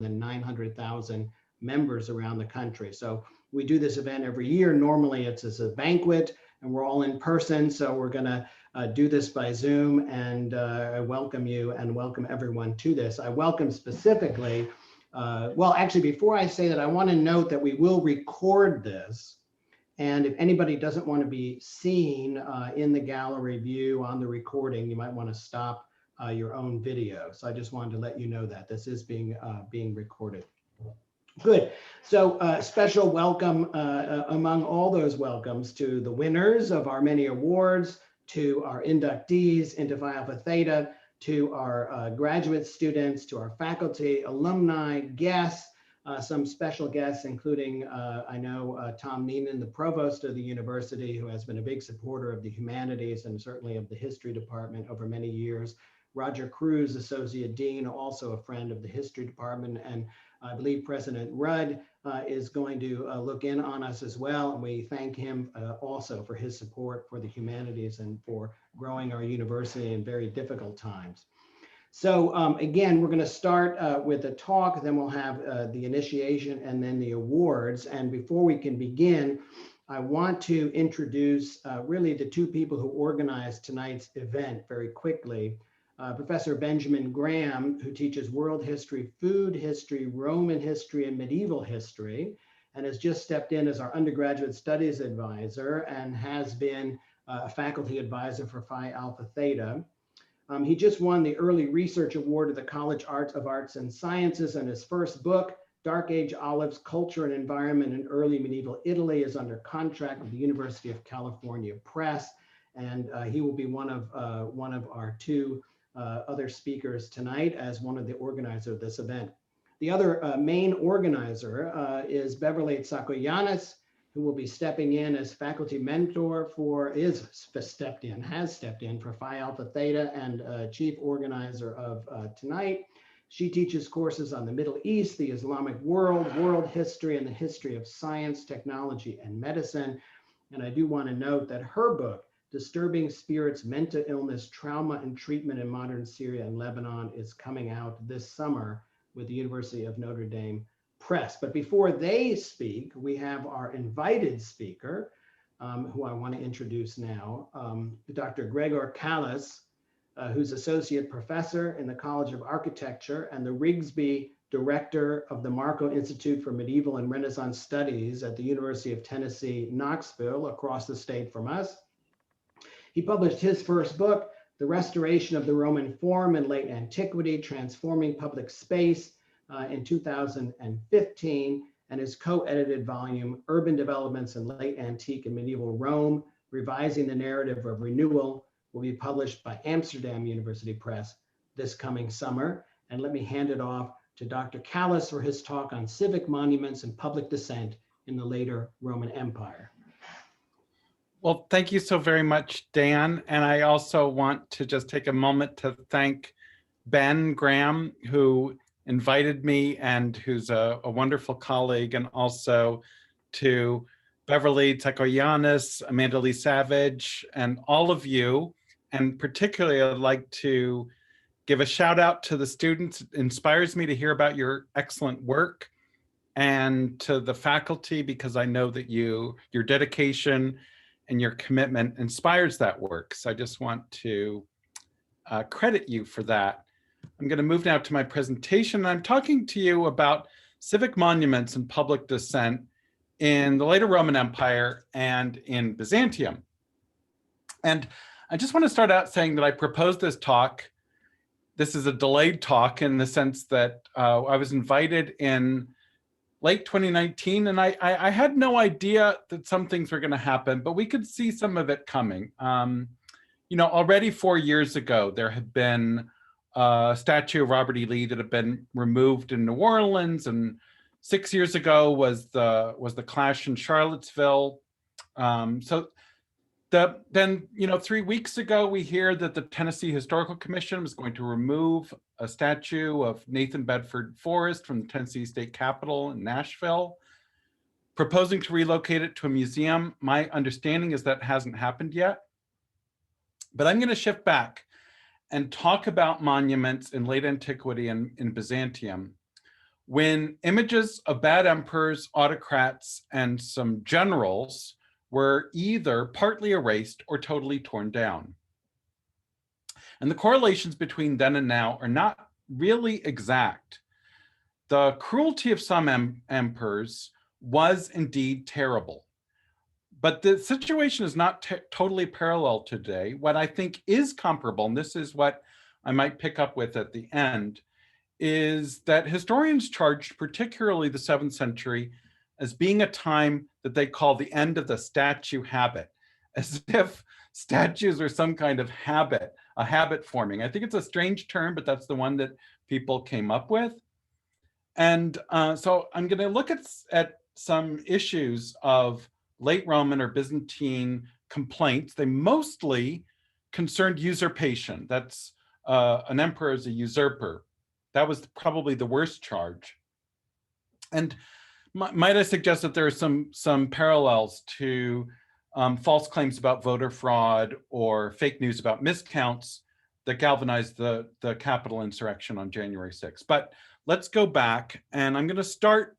than 900,000 members around the country. So we do this event every year. Normally it's as a banquet and we're all in person. So we're gonna do this by Zoom, and I welcome you and welcome everyone to this. I welcome specifically, well, actually, before I say that, I wanna note that we will record this. And if anybody doesn't want to be seen in the gallery view on the recording, you might want to stop your own video. So I just wanted to let you know that this is being recorded. Good. So special welcome among all those welcomes to the winners of our many awards, to our inductees into Phi Alpha Theta, to our graduate students, to our faculty, alumni, guests, some special guests, including, I know, Tom Neenan, the provost of the university, who has been a big supporter of the humanities and certainly of the history department over many years. Roger Cruz, associate dean, also a friend of the history department. And I believe President Rudd is going to look in on us as well. And we thank him also for his support for the humanities and for growing our university in very difficult times. So again, we're going to start with a talk, then we'll have the initiation and then the awards. And before we can begin, I want to introduce really the two people who organized tonight's event very quickly. Professor Benjamin Graham, who teaches world history, food history, Roman history, and medieval history, and has just stepped in as our undergraduate studies advisor and has been a faculty advisor for Phi Alpha Theta. He just won the Early Research Award of the College of Arts and Sciences, and his first book, Dark Age Olives, Culture and Environment in Early Medieval Italy, is under contract with the University of California Press, and he will be one of our two other speakers tonight as one of the organizers of this event. The other main organizer is Beverly Tsakoyannis, who will be stepping in as faculty mentor has stepped in for Phi Alpha Theta and chief organizer of tonight. She teaches courses on the Middle East, the Islamic world, world history, and the history of science, technology, and medicine. And I do want to note that her book, Disturbing Spirits, Mental Illness, Trauma and Treatment in Modern Syria and Lebanon, is coming out this summer with the University of Notre Dame Press. But before they speak, we have our invited speaker, who I want to introduce now, Dr. Gregor Kalas, who's associate professor in the College of Architecture and the Riggsby director of the Marco Institute for Medieval and Renaissance Studies at the University of Tennessee, Knoxville, across the state from us. He published his first book, The Restoration of the Roman Forum in Late Antiquity, Transforming Public Space, in 2015, and his co-edited volume, Urban Developments in Late Antique and Medieval Rome, Revising the Narrative of Renewal, will be published by Amsterdam University Press this coming summer. And let me hand it off to Dr. Kalas for his talk on civic monuments and public dissent in the later Roman Empire. Well, thank you so very much, Dan. And I also want to just take a moment to thank Ben Graham, who invited me and who's a wonderful colleague, and also to Beverly Tsakoyannis, Amanda Lee Savage, and all of you. And particularly, I'd like to give a shout out to the students. It inspires me to hear about your excellent work, and to the faculty, because I know that your dedication and your commitment inspires that work. So I just want to credit you for that. I'm going to move now to my presentation. I'm talking to you about civic monuments and public dissent in the later Roman Empire and in Byzantium. And I just want to start out saying that I proposed this talk. This is a delayed talk in the sense that I was invited in late 2019, and I had no idea that some things were going to happen, but we could see some of it coming. You know, already 4 years ago, there had been a statue of Robert E. Lee that had been removed in New Orleans, and 6 years ago was the clash in Charlottesville. Then, you know, 3 weeks ago, we hear that the Tennessee Historical Commission was going to remove a statue of Nathan Bedford Forrest from the Tennessee State Capitol in Nashville, proposing to relocate it to a museum. My understanding is that hasn't happened yet. But I'm going to shift back and talk about monuments in late antiquity and in Byzantium, when images of bad emperors, autocrats, and some generals were either partly erased or totally torn down. And the correlations between then and now are not really exact. The cruelty of some emperors was indeed terrible. But the situation is not totally parallel today. What I think is comparable, and this is what I might pick up with at the end, is that historians charged particularly the 7th century as being a time that they call the end of the statue habit, as if statues are some kind of habit, a habit forming. I think it's a strange term, but that's the one that people came up with. And so I'm going to look at some issues of late Roman or Byzantine complaints. They mostly concerned usurpation. That's an emperor is a usurper. That was probably the worst charge. And might I suggest that there are some parallels to false claims about voter fraud or fake news about miscounts that galvanized the Capitol insurrection on January 6th. But let's go back, and I'm going to start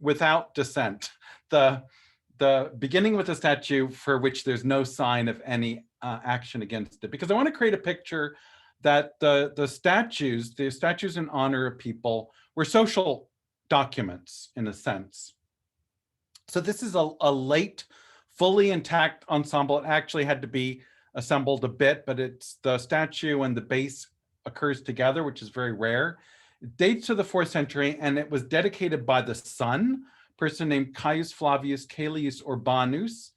without dissent. The beginning with a statue for which there's no sign of any action against it, because I want to create a picture that the statues in honor of people were social documents in a sense. So this is a late, fully intact ensemble. It actually had to be assembled a bit, but it's the statue and the base occurs together, which is very rare. It dates to the 4th century, and it was dedicated by the son, person named Caius Flavius Caelius Urbanus,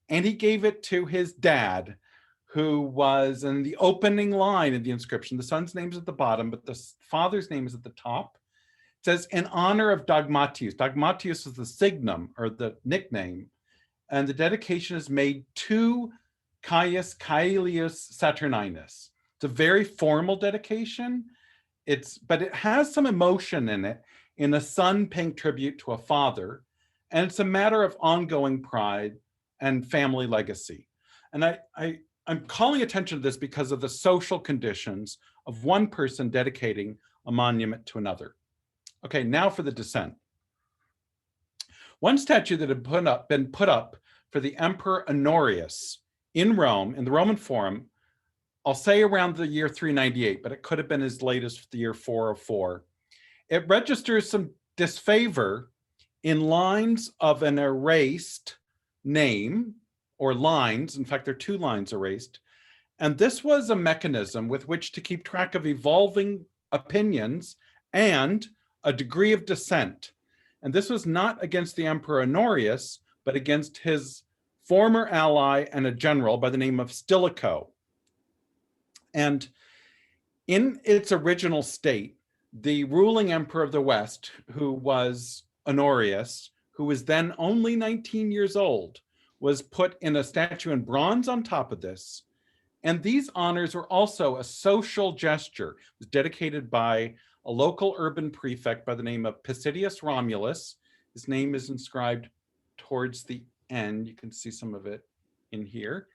and he gave it to his dad, who was in the opening line of the inscription. The son's name is at the bottom, but the father's name is at the top. It says, in honor of Dogmatius. Dogmatius is the signum, or the nickname, and the dedication is made to Caius Caelius Saturninus. It's a very formal dedication. But it has some emotion in it, in a son paying tribute to a father, and it's a matter of ongoing pride and family legacy. And I'm calling attention to this because of the social conditions of one person dedicating a monument to another. Okay, now for the dissent. One statue that had been put up for the Emperor Honorius in Rome, in the Roman Forum, I'll say around the year 398, but it could have been as late as the year 404. It registers some disfavor in lines of an erased name, or lines. In fact, there are 2 lines erased. And this was a mechanism with which to keep track of evolving opinions and a degree of dissent. And this was not against the Emperor Honorius, but against his former ally and a general by the name of Stilicho. And in its original state, the ruling emperor of the West, who was Honorius, who was then only 19 years old, was put in a statue in bronze on top of this. And these honors were also a social gesture. It was dedicated by a local urban prefect by the name of Pisidius Romulus. His name is inscribed towards the end. You can see some of it in here.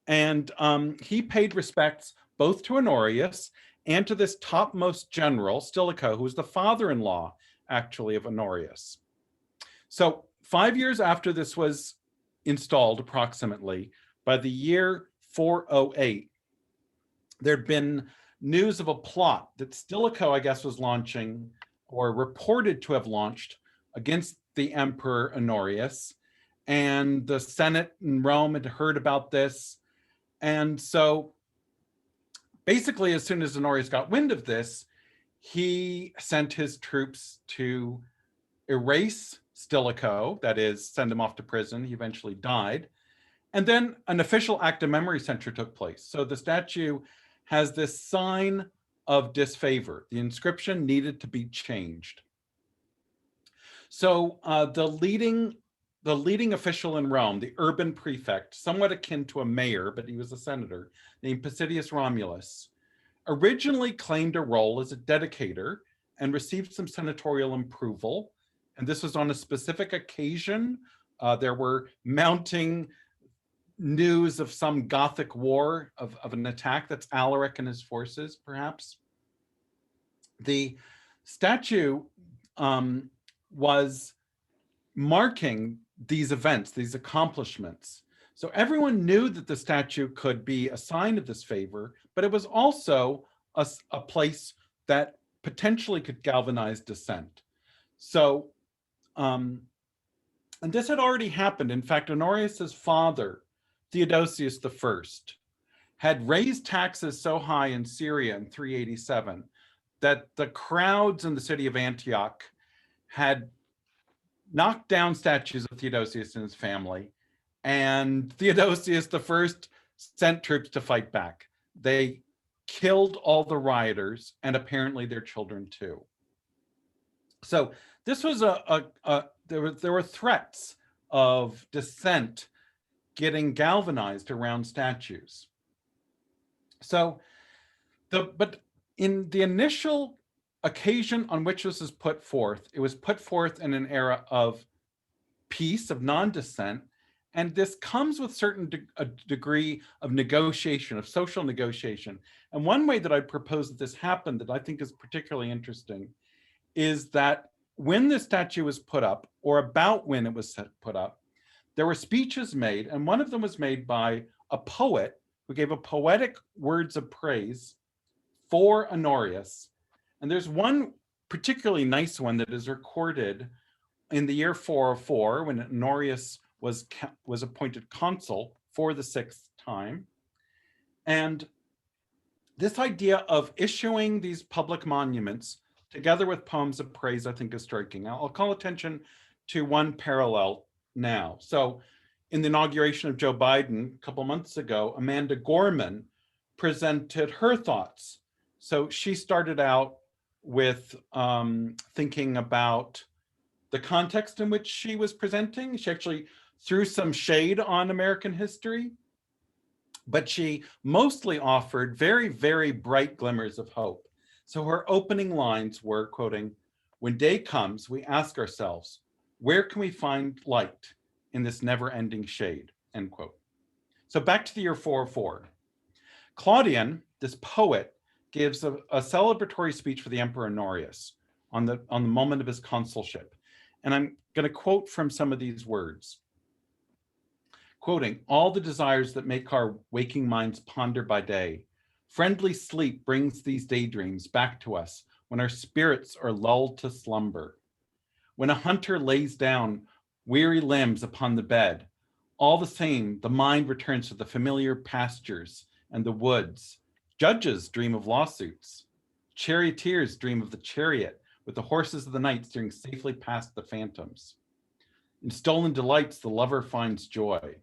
And he paid respects both to Honorius and to this topmost general, Stilicho, who was the father-in-law, actually, of Honorius. So 5 years after this was installed, approximately, by the year 408, there'd been news of a plot that Stilicho, I guess, was launching, or reported to have launched, against the Emperor Honorius. And the Senate in Rome had heard about this. And so basically, as soon as Honorius got wind of this, he sent his troops to erase Stilicho, that is, send him off to prison. He eventually died. And then an official act of memory censure took place. So the statue has this sign of disfavor. The inscription needed to be changed. So the leading official in Rome, the urban prefect, somewhat akin to a mayor, but he was a senator, named Pisidius Romulus, originally claimed a role as a dedicator and received some senatorial approval. And this was on a specific occasion. There were mounting news of some Gothic war, of an attack. That's Alaric and his forces, perhaps. The statue was marking these events, these accomplishments. So everyone knew that the statue could be a sign of this favor, but it was also a place that potentially could galvanize dissent. So, and this had already happened. In fact, Honorius's father, Theodosius I, had raised taxes so high in Syria in 387 that the crowds in the city of Antioch had knocked down statues of Theodosius and his family, and Theodosius I sent troops to fight back. They killed all the rioters and apparently their children too. So this was there were threats of dissent getting galvanized around statues. So but in the initial occasion on which this is put forth, it was put forth in an era of peace, of non-dissent, and this comes with a degree of negotiation, of social negotiation. And one way that I propose that this happened that I think is particularly interesting is that when the statue was put up, or about when it was put up, there were speeches made, and one of them was made by a poet who gave a poetic words of praise for Honorius. And there's one particularly nice one that is recorded in the year 404 when Honorius was appointed consul for the 6th time. And this idea of issuing these public monuments together with poems of praise, I think is striking. I'll call attention to one parallel now. So in the inauguration of Joe Biden a couple months ago, Amanda Gorman presented her thoughts. So she started out with thinking about the context in which she was presenting. She actually threw some shade on American history, but she mostly offered very, very bright glimmers of hope. So her opening lines were, quoting, "When day comes, we ask ourselves, where can we find light in this never-ending shade?" End quote. So back to the year 404. Claudian, this poet, gives a celebratory speech for the Emperor Honorius on the moment of his consulship. And I'm going to quote from some of these words. Quoting, "All the desires that make our waking minds ponder by day, friendly sleep brings these daydreams back to us when our spirits are lulled to slumber. When a hunter lays down weary limbs upon the bed, all the same, the mind returns to the familiar pastures and the woods. Judges dream of lawsuits. Charioteers dream of the chariot with the horses of the night steering safely past the phantoms. In stolen delights, the lover finds joy.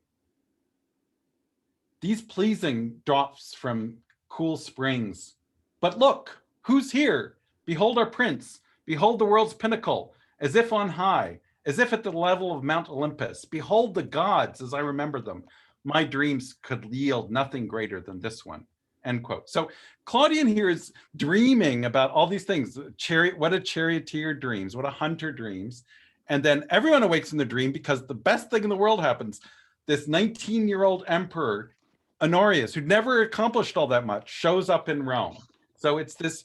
These pleasing drops from cool springs. But look, who's here? Behold our prince. Behold the world's pinnacle, as if on high, as if at the level of Mount Olympus. Behold the gods as I remember them. My dreams could yield nothing greater than this one." End quote. So Claudian here is dreaming about all these things. What a charioteer dreams, what a hunter dreams. And then everyone awakes in the dream because the best thing in the world happens. This 19-year-old emperor, Honorius, who never accomplished all that much, shows up in Rome. So it's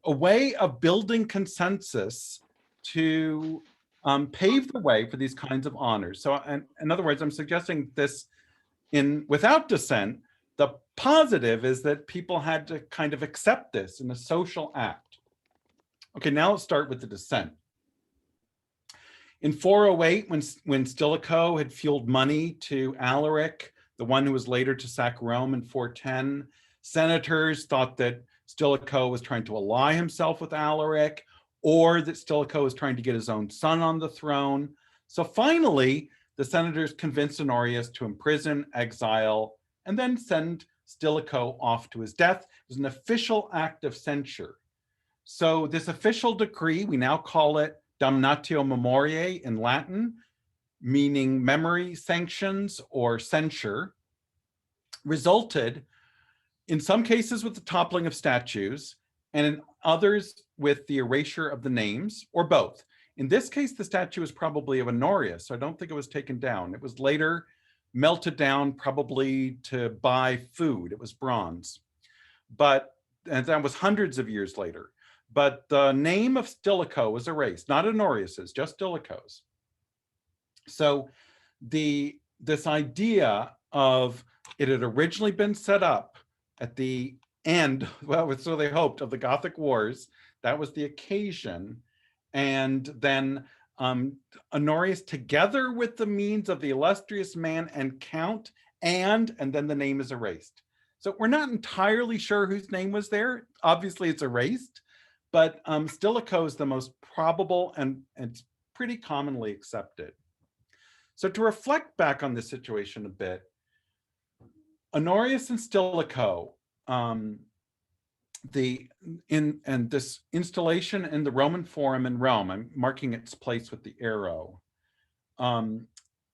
a way of building consensus to pave the way for these kinds of honors. So in other words, I'm suggesting this without dissent. The positive is that people had to kind of accept this in a social act. Okay, now let's start with the dissent. In 408, when Stilicho had fueled money to Alaric, the one who was later to sack Rome in 410, senators thought that Stilicho was trying to ally himself with Alaric, or that Stilicho was trying to get his own son on the throne. So finally, the senators convinced Honorius to imprison, exile, and then send Stilicho off to his death. It was an official act of censure. So this official decree, we now call it damnatio memoriae in Latin, meaning memory sanctions or censure, resulted in some cases with the toppling of statues and in others with the erasure of the names, or both. In this case, the statue is probably of Honorius, so I don't think it was taken down. It was later melted down probably to buy food. It was bronze, and that was hundreds of years later. but the name of Stilicho was erased, not Honorius's, just Stilicho's. So this idea of it had originally been set up at the end, well, so they hoped, of the Gothic Wars. That was the occasion. And then Honorius, together with the means of the illustrious man and count, and then the name is erased. So we're not entirely sure whose name was there. Obviously it's erased, but Stilicho is the most probable, and it's pretty commonly accepted. So to reflect back on this situation a bit, Honorius and Stilicho, this installation in the Roman Forum in Rome, I'm marking its place with the arrow.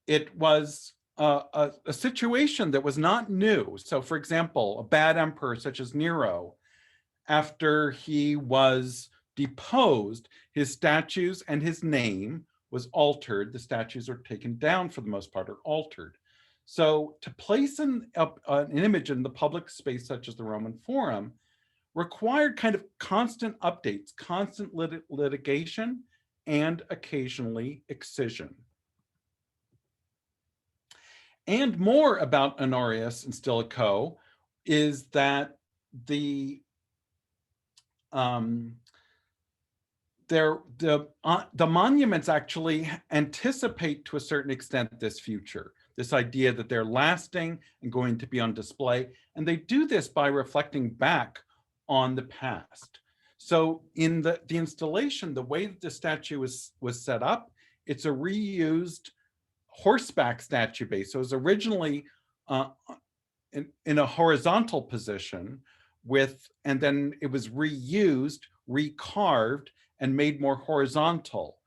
It was a situation that was not new. So for example, a bad emperor such as Nero, after he was deposed, his statues and his name was altered. The statues are taken down for the most part, or altered. So to place an image in the public space such as the Roman Forum required kind of constant updates, constant litigation, and occasionally excision. And more about Honorius and Stilicho is that the monuments actually anticipate to a certain extent this future, this idea that they're lasting and going to be on display. And they do this by reflecting back on the past. So in the installation, the way that the statue was set up, it's a reused horseback statue base. So it was originally in a horizontal position and then it was reused, recarved, and made more horizontal,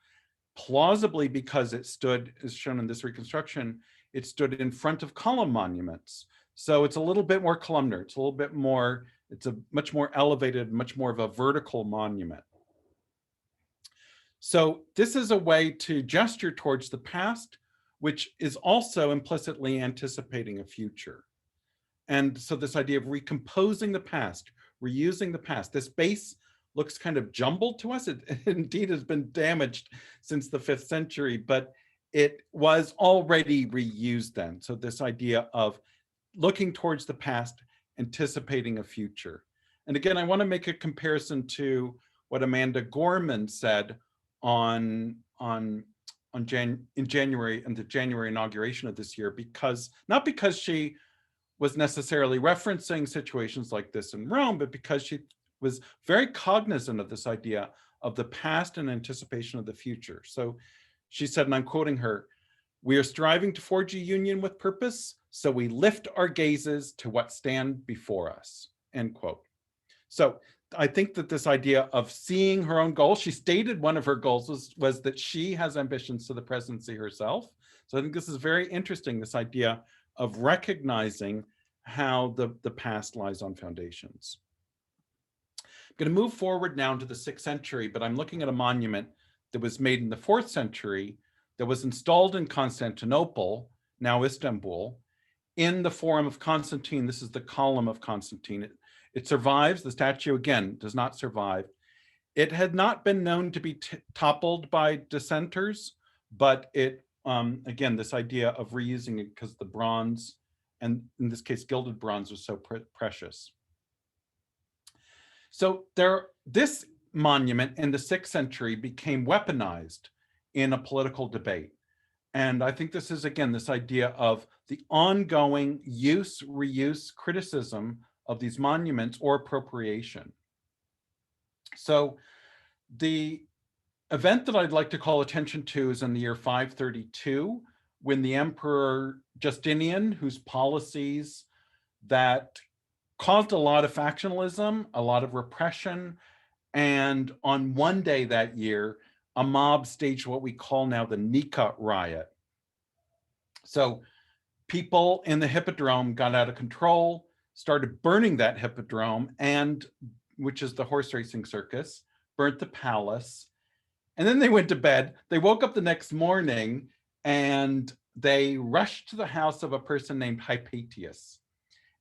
plausibly because it stood, as shown in this reconstruction, it stood in front of column monuments. So it's a little bit more columnar, it's a little bit more, it's a much more elevated, much more of a vertical monument. So this is a way to gesture towards the past, which is also implicitly anticipating a future. And so this idea of recomposing the past, reusing the past, this base looks kind of jumbled to us. It indeed has been damaged since the 5th century, but it was already reused then. So this idea of looking towards the past, anticipating a future. And again, I want to make a comparison to what Amanda Gorman said in January, and the January inauguration of this year, because not because she was necessarily referencing situations like this in Rome, but because she was very cognizant of this idea of the past and anticipation of the future. So she said, and I'm quoting her, "We are striving to forge a union with purpose, so we lift our gazes to what stand before us," end quote. So I think that this idea of seeing her own goals, she stated one of her goals was that she has ambitions to the presidency herself. So I think this is very interesting, this idea of recognizing how the past lies on foundations. I'm going to move forward now to the 6th century, but I'm looking at a monument that was made in the 4th century that was installed in Constantinople, now Istanbul, in the Forum of Constantine. This is the column of Constantine. It survives. The statue, again, does not survive. It had not been known to be toppled by dissenters, but it, again, this idea of reusing it because the bronze, and in this case, gilded bronze, was so precious. So this monument in the 6th century became weaponized in a political debate. And I think this is, again, this idea of the ongoing use, reuse, criticism of these monuments or appropriation. So the event that I'd like to call attention to is in the year 532, when the Emperor Justinian, whose policies that caused a lot of factionalism, a lot of repression, and on one day that year, a mob staged what we call now the Nika Riot. So people in the Hippodrome got out of control, started burning that Hippodrome, and which is the horse racing circus, burnt the palace, and then they went to bed. They woke up the next morning and they rushed to the house of a person named Hypatius.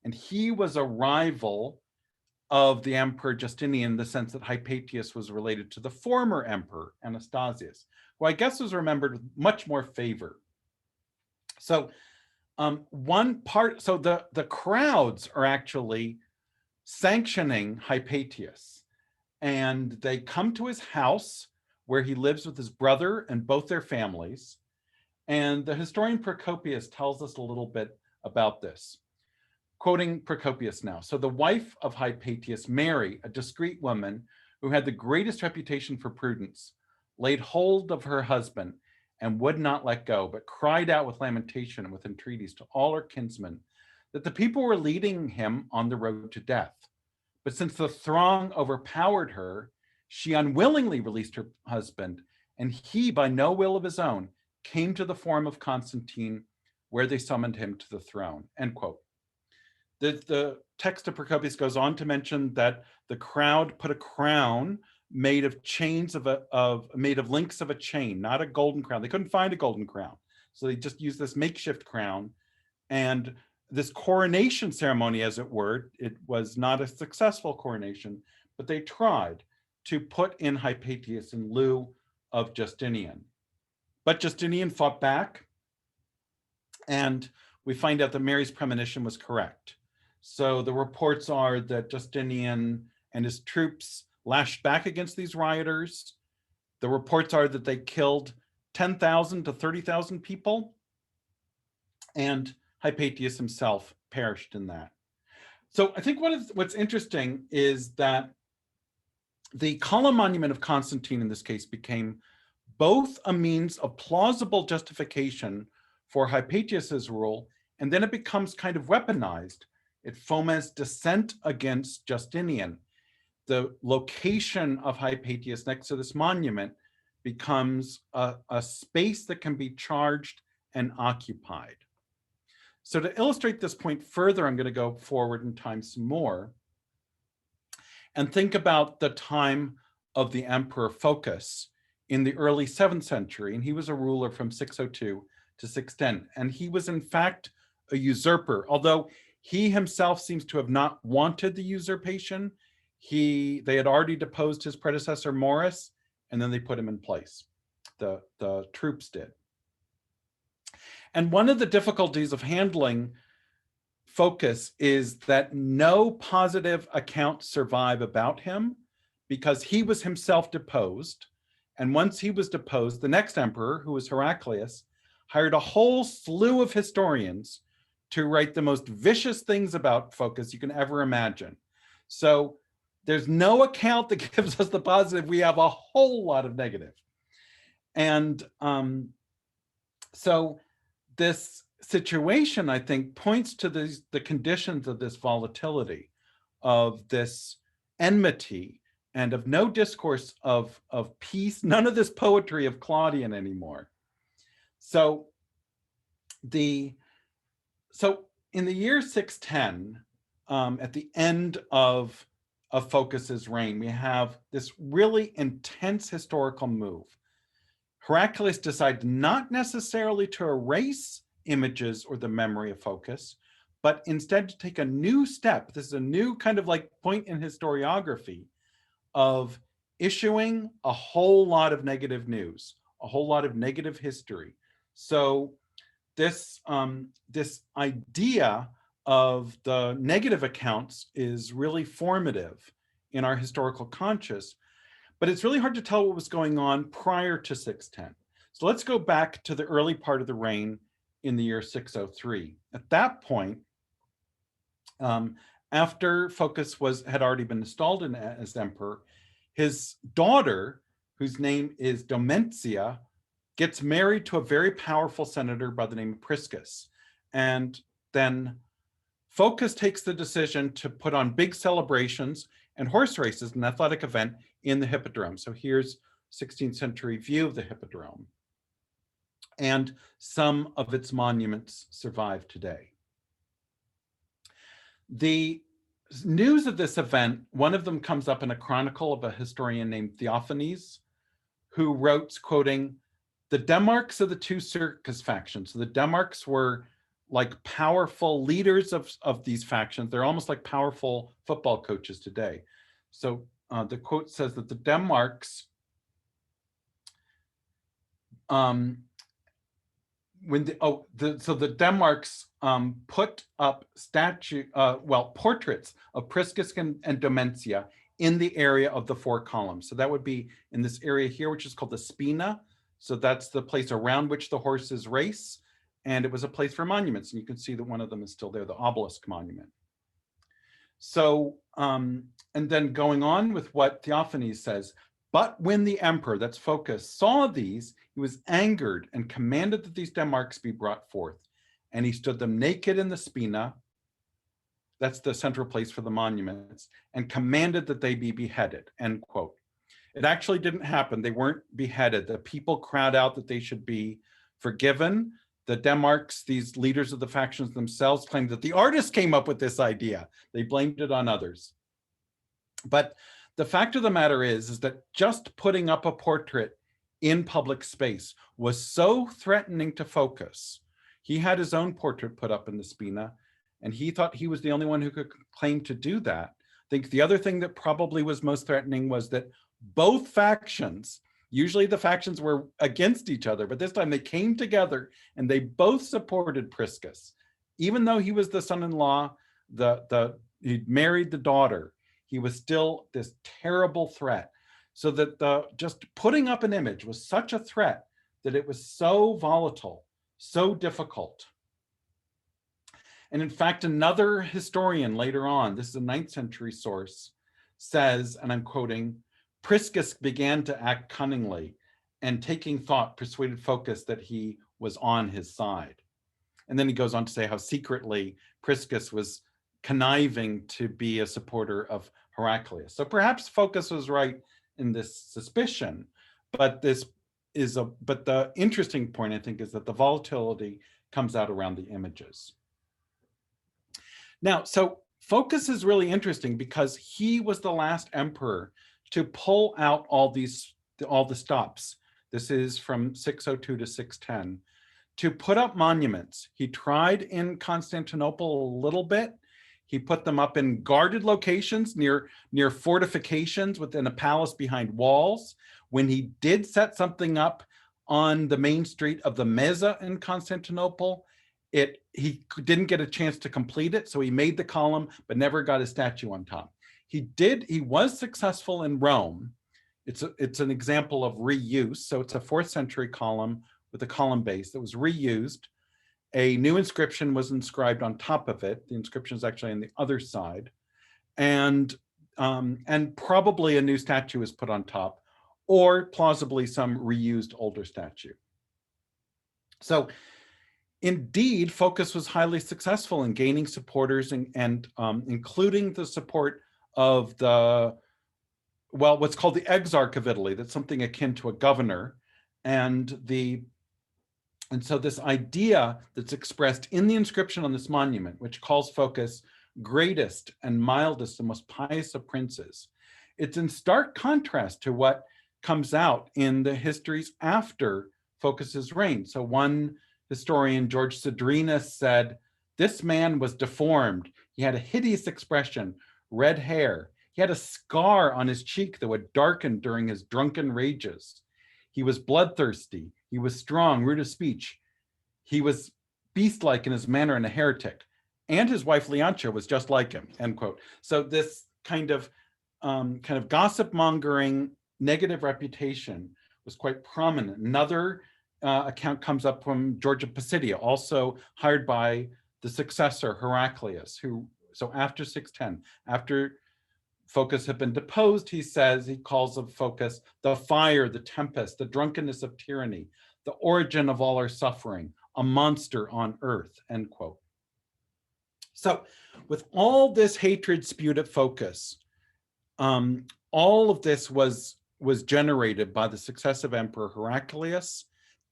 And he was a rival of the Emperor Justinian in the sense that Hypatius was related to the former emperor, Anastasius, who I guess was remembered with much more favor. So the crowds are actually sanctioning Hypatius, and they come to his house where he lives with his brother and both their families. And the historian Procopius tells us a little bit about this. Quoting Procopius now, so the wife of Hypatius, Mary, a discreet woman who had the greatest reputation for prudence, laid hold of her husband and would not let go, but cried out with lamentation and with entreaties to all her kinsmen that the people were leading him on the road to death. But since the throng overpowered her, she unwillingly released her husband, and he, by no will of his own, came to the forum of Constantine, where they summoned him to the throne, end quote. The text of Procopius goes on to mention that the crowd put a crown made of chains made of links of a chain, not a golden crown. They couldn't find a golden crown, so they just used this makeshift crown. And this coronation ceremony, as it were, it was not a successful coronation, but they tried to put in Hypatius in lieu of Justinian. But Justinian fought back, and we find out that Mary's premonition was correct. So the reports are that Justinian and his troops lashed back against these rioters. The reports are that they killed 10,000 to 30,000 people, and Hypatius himself perished in that. So I think what's interesting is that the column monument of Constantine in this case became both a means of plausible justification for Hypatius's rule, and then it becomes kind of weaponized. It foments dissent against Justinian. The location of Hypatius next to this monument becomes a space that can be charged and occupied. So to illustrate this point further, I'm going to go forward in time some more and think about the time of the Emperor Phocas in the early 7th century. And he was a ruler from 602 to 610. And he was in fact a usurper, although he himself seems to have not wanted the usurpation. They had already deposed his predecessor Maurus, and then they put him in place. The troops did. And one of the difficulties of handling Phocas is that no positive accounts survive about him because he was himself deposed. And once he was deposed, the next emperor, who was Heraclius, hired a whole slew of historians to write the most vicious things about Phocas you can ever imagine. So there's no account that gives us the positive. We have a whole lot of negative. And so this situation, I think, points to the conditions of this volatility, of this enmity, and of no discourse of peace, none of this poetry of Claudian anymore. So in the year 610, at the end of Phocas's reign, we have this really intense historical move. Heraclius decided not necessarily to erase images or the memory of Phocas, but instead to take a new step. This is a new kind of like point in historiography of issuing a whole lot of negative news, a whole lot of negative history. So this idea of the negative accounts is really formative in our historical conscious, but it's really hard to tell what was going on prior to 610. So let's go back to the early part of the reign in the year 603. At that point, after Phocas had already been installed as emperor, his daughter, whose name is Domentia, gets married to a very powerful senator by the name of Priscus. And then Phocas takes the decision to put on big celebrations and horse races, an athletic event, in the Hippodrome. So here's 16th century view of the Hippodrome. And some of its monuments survive today. The news of this event, one of them comes up in a chronicle of a historian named Theophanes, who wrote, quoting, "The demarchs of the two circus factions." So the demarchs were like powerful leaders of these factions. They're almost like powerful football coaches today. So the quote says that the Denmarks, the Denmarks put up portraits of Priscus and Domentia in the area of the four columns. So that would be in this area here, which is called the Spina. So that's the place around which the horses race. And it was a place for monuments. And you can see that one of them is still there, the obelisk monument. So, and then going on with what Theophanes says, but when the emperor, that's Phocas, saw these, he was angered and commanded that these Denmarks be brought forth. And he stood them naked in the Spina, that's the central place for the monuments, and commanded that they be beheaded, end quote. It actually didn't happen. They weren't beheaded. The people cried out that they should be forgiven. The Denmarks, these leaders of the factions themselves, claimed that the artists came up with this idea. They blamed it on others. But the fact of the matter is that just putting up a portrait in public space was so threatening to Phocas. He had his own portrait put up in the Spina, and he thought he was the only one who could claim to do that. I think the other thing that probably was most threatening was that both factions, usually the factions were against each other, but this time they came together and they both supported Priscus. Even though he was the son-in-law, he married the daughter, he was still this terrible threat. So that just putting up an image was such a threat that it was so volatile, so difficult. And in fact, another historian later on, this is a 9th century source, says, and I'm quoting, Priscus began to act cunningly and taking thought persuaded Phocas that he was on his side. And then he goes on to say how secretly Priscus was conniving to be a supporter of Heraclius. So perhaps Phocas was right in this suspicion, but the interesting point, I think, is that the volatility comes out around the images. Now, so Phocas is really interesting because he was the last emperor to pull out all the stops. This is from 602 to 610, to put up monuments. He tried in Constantinople a little bit. He put them up in guarded locations near fortifications within a palace behind walls. When he did set something up on the main street of the Meza in Constantinople, he didn't get a chance to complete it, so he made the column, but never got a statue on top. He was successful in Rome. It's an example of reuse. So it's a 4th century column with a column base that was reused. A new inscription was inscribed on top of it. The inscription is actually on the other side. And probably a new statue is put on top, or plausibly some reused older statue. So indeed, Phocas was highly successful in gaining supporters and including the support of what's called the Exarch of Italy. That's something akin to a governor. And so this idea that's expressed in the inscription on this monument, which calls Phocas greatest and mildest and most pious of princes, it's in stark contrast to what comes out in the histories after Phocas's reign. So one historian, George Cedrinus, said, this man was deformed. He had a hideous expression, red hair. He had a scar on his cheek that would darken during his drunken rages. He was bloodthirsty. He was strong, rude of speech. He was beast-like in his manner and a heretic. And his wife Leontia was just like him, end quote. So this kind of gossip-mongering, negative reputation was quite prominent. Another account comes up from George of Pisidia, also hired by the successor Heraclius, so after 610, after Phocas had been deposed, he calls of Phocas the fire, the tempest, the drunkenness of tyranny, the origin of all our suffering, a monster on earth, end quote. So with all this hatred spewed at Phocas, all of this was generated by the successive emperor Heraclius.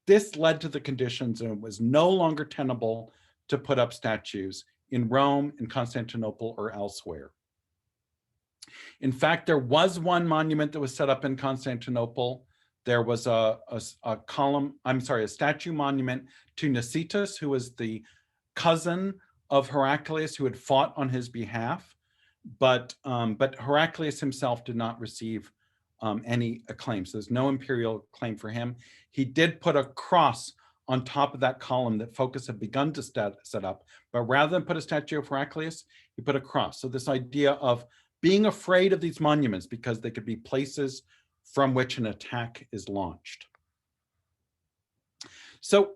This led to the conditions, and it was no longer tenable to put up statues in Rome, in Constantinople, or elsewhere. In fact, there was one monument that was set up in Constantinople. There was a statue monument to Nicetas, who was the cousin of Heraclius who had fought on his behalf, but Heraclius himself did not receive any acclaim. So there's no imperial claim for him. He did put a cross on top of that column that Phocas had begun to set up, but rather than put a statue of Heraclius, he put a cross. So this idea of being afraid of these monuments because they could be places from which an attack is launched. So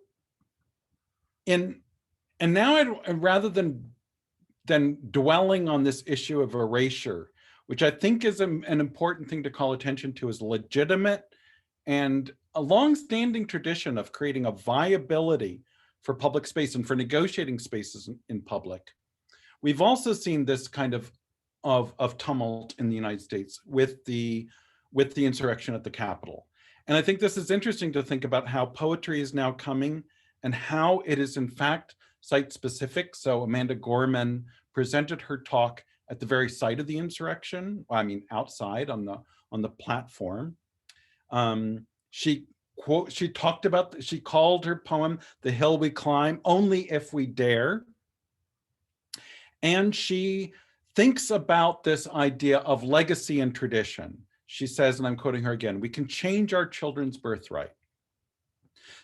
now rather than dwelling on this issue of erasure, which I think is an important thing to call attention to, is legitimate and a long-standing tradition of creating a viability for public space and for negotiating spaces in public. We've also seen this kind of tumult in the United States with the insurrection at the Capitol. And I think this is interesting to think about how poetry is now coming and how it is in fact site-specific. So Amanda Gorman presented her talk at the very site of the insurrection. I mean, outside on the platform. She called her poem "The Hill We Climb Only If We Dare," and she thinks about this idea of legacy and tradition. She says, and I'm quoting her again, "We can change our children's birthright."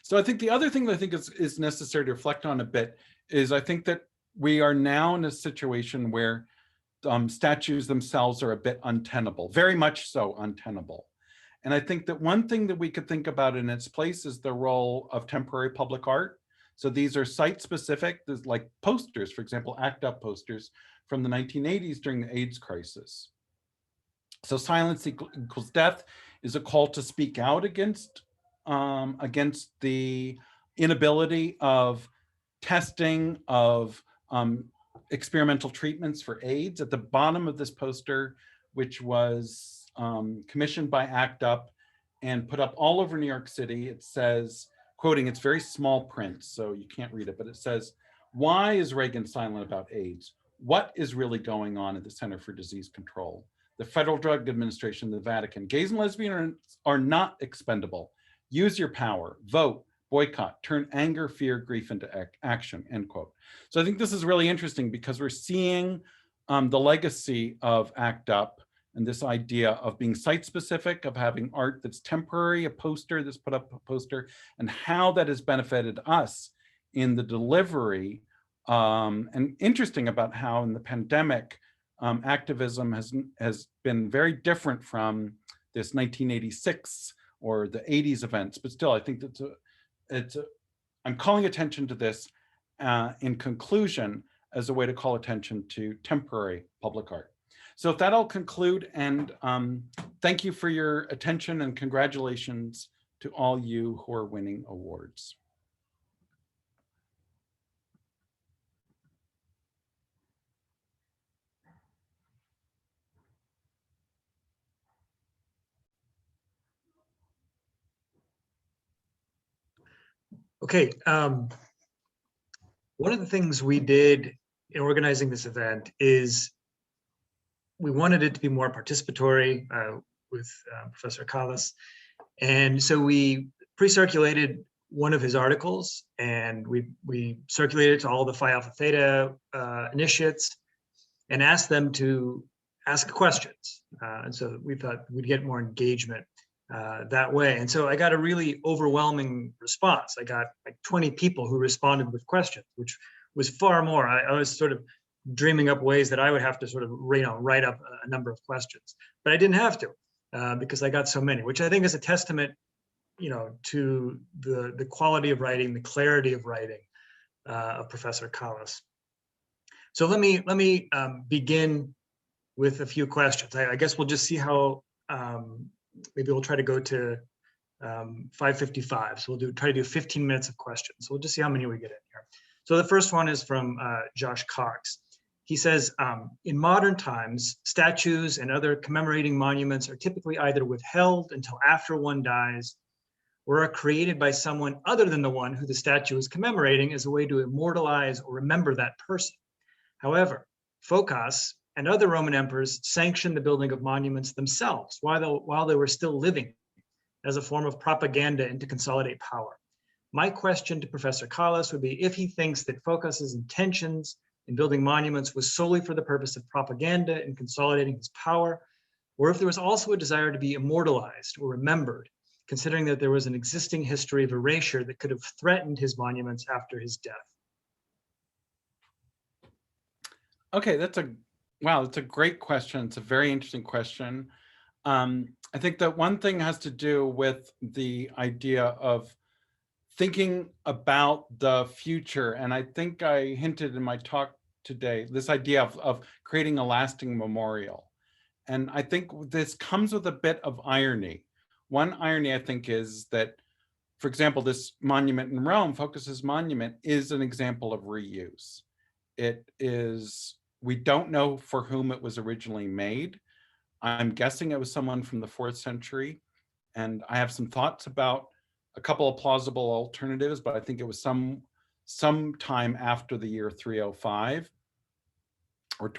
So I think the other thing that I think is necessary to reflect on a bit is I think that we are now in a situation where statues themselves are a bit untenable, very much so untenable. And I think that one thing that we could think about in its place is the role of temporary public art. So these are site-specific, there's like posters, for example, ACT UP posters from the 1980s during the AIDS crisis. So silence equals death is a call to speak out against the inability of testing of experimental treatments for AIDS. At the bottom of this poster, which was commissioned by ACT UP and put up all over New York City, it says, quoting, it's very small print, so you can't read it, but it says, "Why is Reagan silent about AIDS? What is really going on at the Center for Disease Control? The Federal Drug Administration, the Vatican. Gays and lesbians are not expendable. Use your power, vote, boycott, turn anger, fear, grief into action," end quote. So I think this is really interesting because we're seeing the legacy of ACT UP and this idea of being site-specific, of having art that's temporary, a poster that's put up a poster, and how that has benefited us in the delivery. And interesting about how in the pandemic, activism has been very different from this 1986 or the 80s events, but still I think that's I'm calling attention to this in conclusion as a way to call attention to temporary public art. So with that, I'll conclude, and thank you for your attention and congratulations to all you who are winning awards. Okay, one of the things we did in organizing this event is we wanted it to be more participatory with Professor Kalas. And so we pre-circulated one of his articles and we circulated to all the Phi Alpha Theta initiates and asked them to ask questions. And so we thought we'd get more engagement that way. And so I got a really overwhelming response. I got like 20 people who responded with questions, which was far more. I was sort of dreaming up ways that I would have to sort of write up a number of questions, but I didn't have to because I got so many, which I think is a testament, to the quality of writing, the clarity of writing of Professor Kalas. So let me begin with a few questions. I guess we'll just see how. Maybe we'll try to go to 5:55. So we'll try to do 15 minutes of questions. So we'll just see how many we get in here. So the first one is from Josh Cox. He says, in modern times, statues and other commemorating monuments are typically either withheld until after one dies or are created by someone other than the one who the statue is commemorating as a way to immortalize or remember that person. However, Phocas and other Roman emperors sanctioned the building of monuments themselves while they were still living as a form of propaganda and to consolidate power. My question to Professor Kallis would be if he thinks that Focus's intentions in building monuments was solely for the purpose of propaganda and consolidating his power, or if there was also a desire to be immortalized or remembered, considering that there was an existing history of erasure that could have threatened his monuments after his death. Okay, that's a great question. It's a very interesting question. I think that one thing has to do with the idea of thinking about the future. And I think I hinted in my talk today, this idea of creating a lasting memorial. And I think this comes with a bit of irony. One irony, I think, is that, for example, this monument in Rome, Focus's monument, is an example of reuse. It is, we don't know for whom it was originally made. I'm guessing it was someone from the 4th century. And I have some thoughts about a couple of plausible alternatives, but I think it was some time after the year 305, or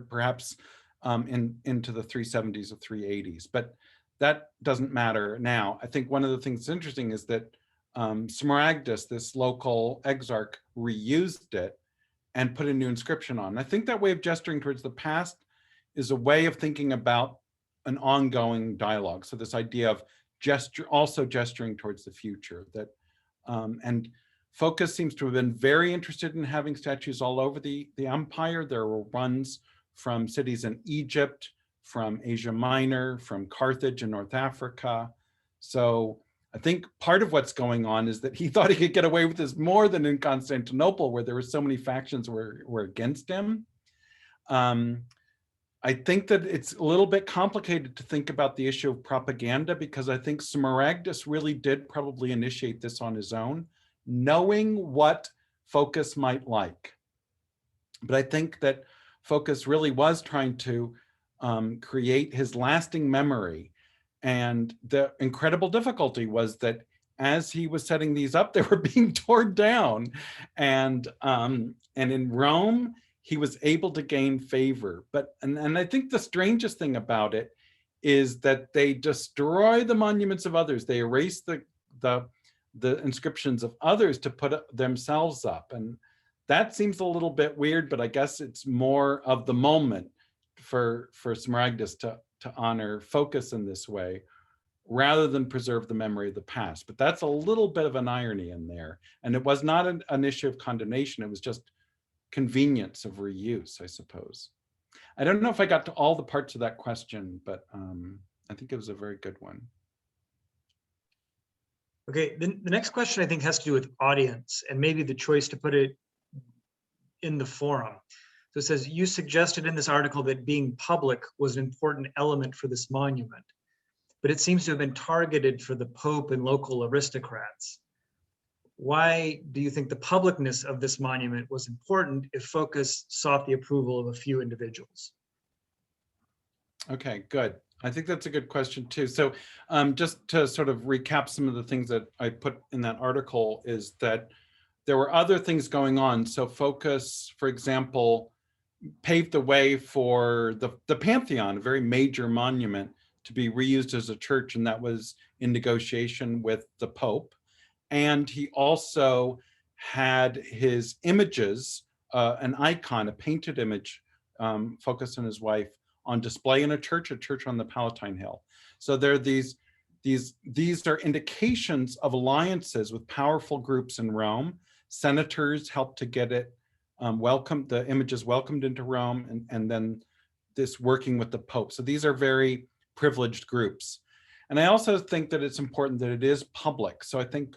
perhaps into the 370s or 380s. But that doesn't matter now. I think one of the things that's interesting is that Smaragdus, this local exarch, reused it and put a new inscription on. And I think that way of gesturing towards the past is a way of thinking about an ongoing dialogue. So this idea of also gesturing towards the future. That and Focus seems to have been very interested in having statues all over the empire. There were ones from cities in Egypt, from Asia Minor, from Carthage in North Africa. So I think part of what's going on is that he thought he could get away with this more than in Constantinople, where there were so many factions were against him. I think that it's a little bit complicated to think about the issue of propaganda, because I think Smaragdus really did probably initiate this on his own, knowing what Focus might like. But I think that Focus really was trying to create his lasting memory. And the incredible difficulty was that as he was setting these up, they were being torn down. And in Rome, he was able to gain favor. And I think the strangest thing about it is that they destroy the monuments of others. They erase the inscriptions of others to put themselves up. And that seems a little bit weird, but I guess it's more of the moment for Smaragdus to honor Focus in this way, rather than preserve the memory of the past. But that's a little bit of an irony in there. And it was not an issue of condemnation. It was just convenience of reuse, I suppose. I don't know if I got to all the parts of that question, but I think it was a very good one. Okay, the next question I think has to do with audience and maybe the choice to put it in the forum. So it says, you suggested in this article that being public was an important element for this monument, but it seems to have been targeted for the Pope and local aristocrats. Why do you think the publicness of this monument was important if Focus sought the approval of a few individuals? Okay, good. I think that's a good question too. So just to sort of recap some of the things that I put in that article is that there were other things going on. So Focus, for example, paved the way for the Pantheon, a very major monument, to be reused as a church, and that was in negotiation with the Pope. And he also had his images, an icon, a painted image, Focus and his wife, on display in a church on the Palatine Hill. So there are these are indications of alliances with powerful groups in Rome. Senators helped to get it welcomed, the images welcomed into Rome, and then this working with the Pope. So these are very privileged groups. And I also think that it's important that it is public. So I think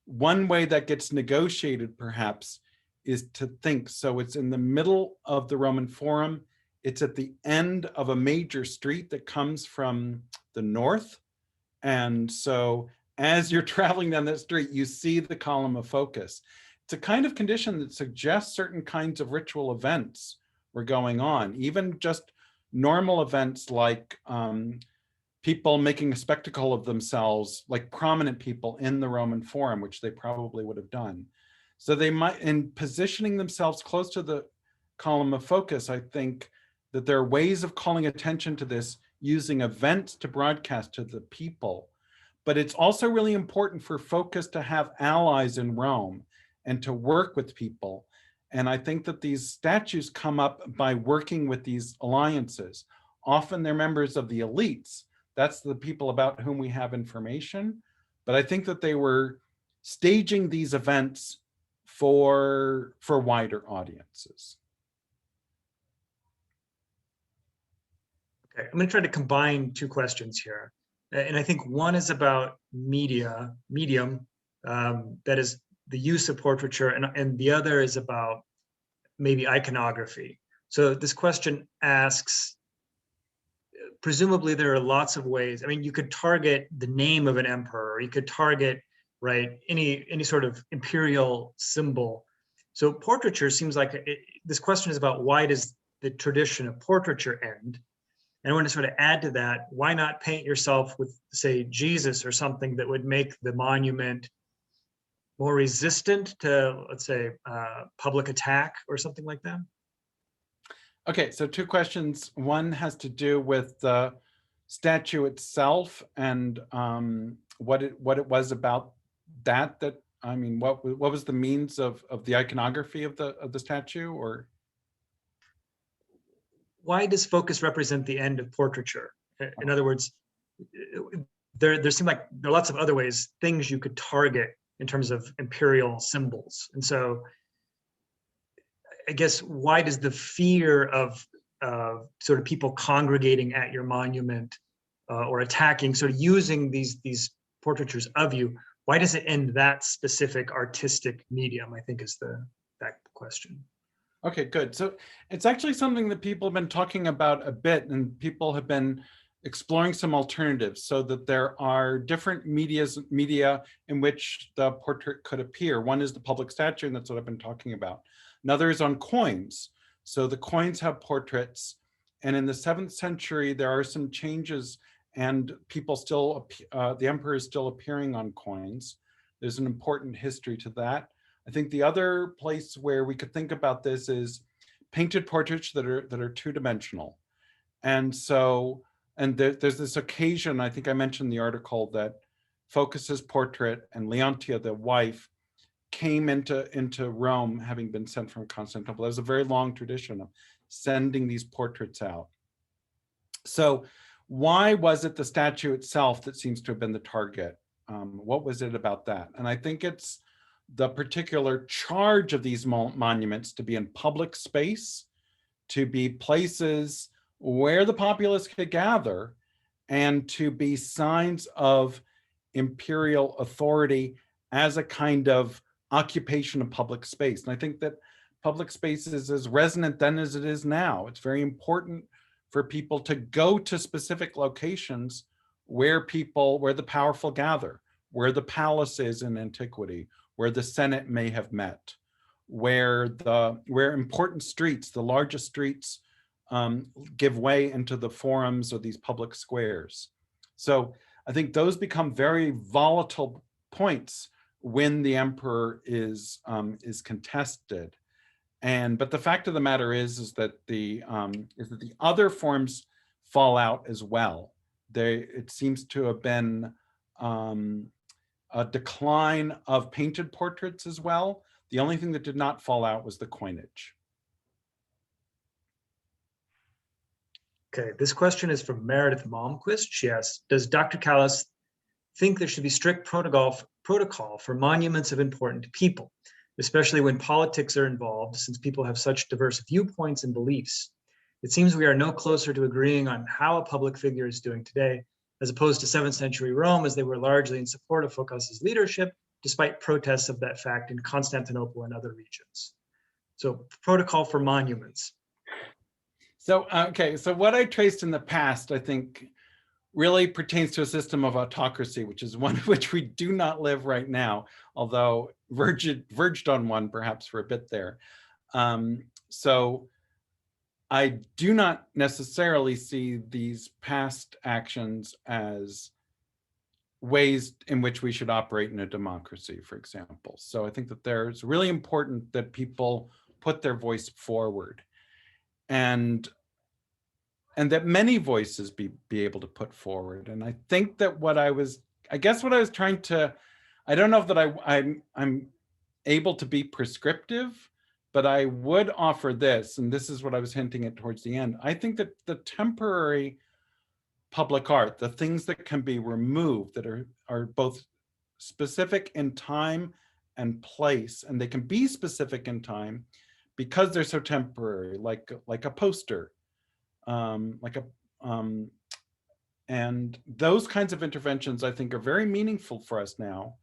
one way that gets negotiated perhaps is to think, so it's in the middle of the Roman Forum, it's at the end of a major street that comes from the north. And so as you're traveling down that street, you see the column of Focus. It's a kind of condition that suggests certain kinds of ritual events were going on, even just normal events like people making a spectacle of themselves, like prominent people in the Roman Forum, which they probably would have done. So they might, in positioning themselves close to the column of Focus, I think that there are ways of calling attention to this using events to broadcast to the people. but it's also really important for focus to have allies in Rome and to work with people. And I think that these statues come up by working with these alliances. Often they're members of the elites. That's the people about whom we have information. But I think that they were staging these events for wider audiences. Okay, I'm going to try to combine two questions here. And I think one is about medium, that is the use of portraiture, and the other is about maybe iconography. So this question asks, presumably there are lots of ways. I mean, you could target the name of an emperor, or you could target, right, any sort of imperial symbol. So portraiture seems like this question is about, why does the tradition of portraiture end? And I want to sort of add to that, why not paint yourself with, say, Jesus or something that would make the monument more resistant to, let's say, public attack or something like that? Okay, so two questions. One has to do with the statue itself and what it was about that. I mean, what was the means of the iconography of the statue, or? Why does focus represent the end of portraiture? In other words, there seem like there are lots of other ways, things you could target in terms of imperial symbols. And so I guess, why does the fear of sort of people congregating at your monument or attacking, sort of using these portraitures of you, why does it end that specific artistic medium, I think is that question. Okay, good. So it's actually something that people have been talking about a bit, and people have been exploring some alternatives so that there are different media in which the portrait could appear. One is the public statue, and that's what I've been talking about. Another is on coins. So the coins have portraits, and in the 7th century, there are some changes, and people still, the emperor is still appearing on coins. There's an important history to that. I think the other place where we could think about this is painted portraits that are two-dimensional. And so, there's this occasion, I think I mentioned the article, that Focus's portrait and Leontia, the wife, came into Rome, having been sent from Constantinople. There's a very long tradition of sending these portraits out. So why was it the statue itself that seems to have been the target? What was it about that? And I think it's the particular charge of these monuments to be in public space, to be places where the populace could gather, and to be signs of imperial authority as a kind of occupation of public space. And I think that public space is as resonant then as it is now. It's very important for people to go to specific locations where the powerful gather, where the palace is in antiquity, where the Senate may have met, where important streets, the largest streets, give way into the forums or these public squares. So I think those become very volatile points when the emperor is contested. But the fact of the matter is that the other forms fall out as well. It seems to have been a decline of painted portraits as well. The only thing that did not fall out was the coinage. Okay, this question is from Meredith Malmquist. She asks, does Dr. Kallis think there should be strict protocol for monuments of important people, especially when politics are involved, since people have such diverse viewpoints and beliefs? It seems we are no closer to agreeing on how a public figure is doing today, as opposed to 7th century Rome, as they were largely in support of Focus's leadership, despite protests of that fact in Constantinople and other regions. So protocol for monuments. So, okay, so what I traced in the past, I think, really pertains to a system of autocracy, which is one of which we do not live right now, although verged on one perhaps for a bit there. So I do not necessarily see these past actions as ways in which we should operate in a democracy, for example. So I think that it's really important that people put their voice forward, and that many voices be able to put forward. And I think that what I was I guess what I was trying to, I don't know that I'm able to be prescriptive, but I would offer this, and this is what I was hinting at towards the end. I think that the temporary public art, the things that can be removed that are both specific in time and place, and they can be specific in time because they're so temporary, like a poster, and those kinds of interventions I think are very meaningful for us now.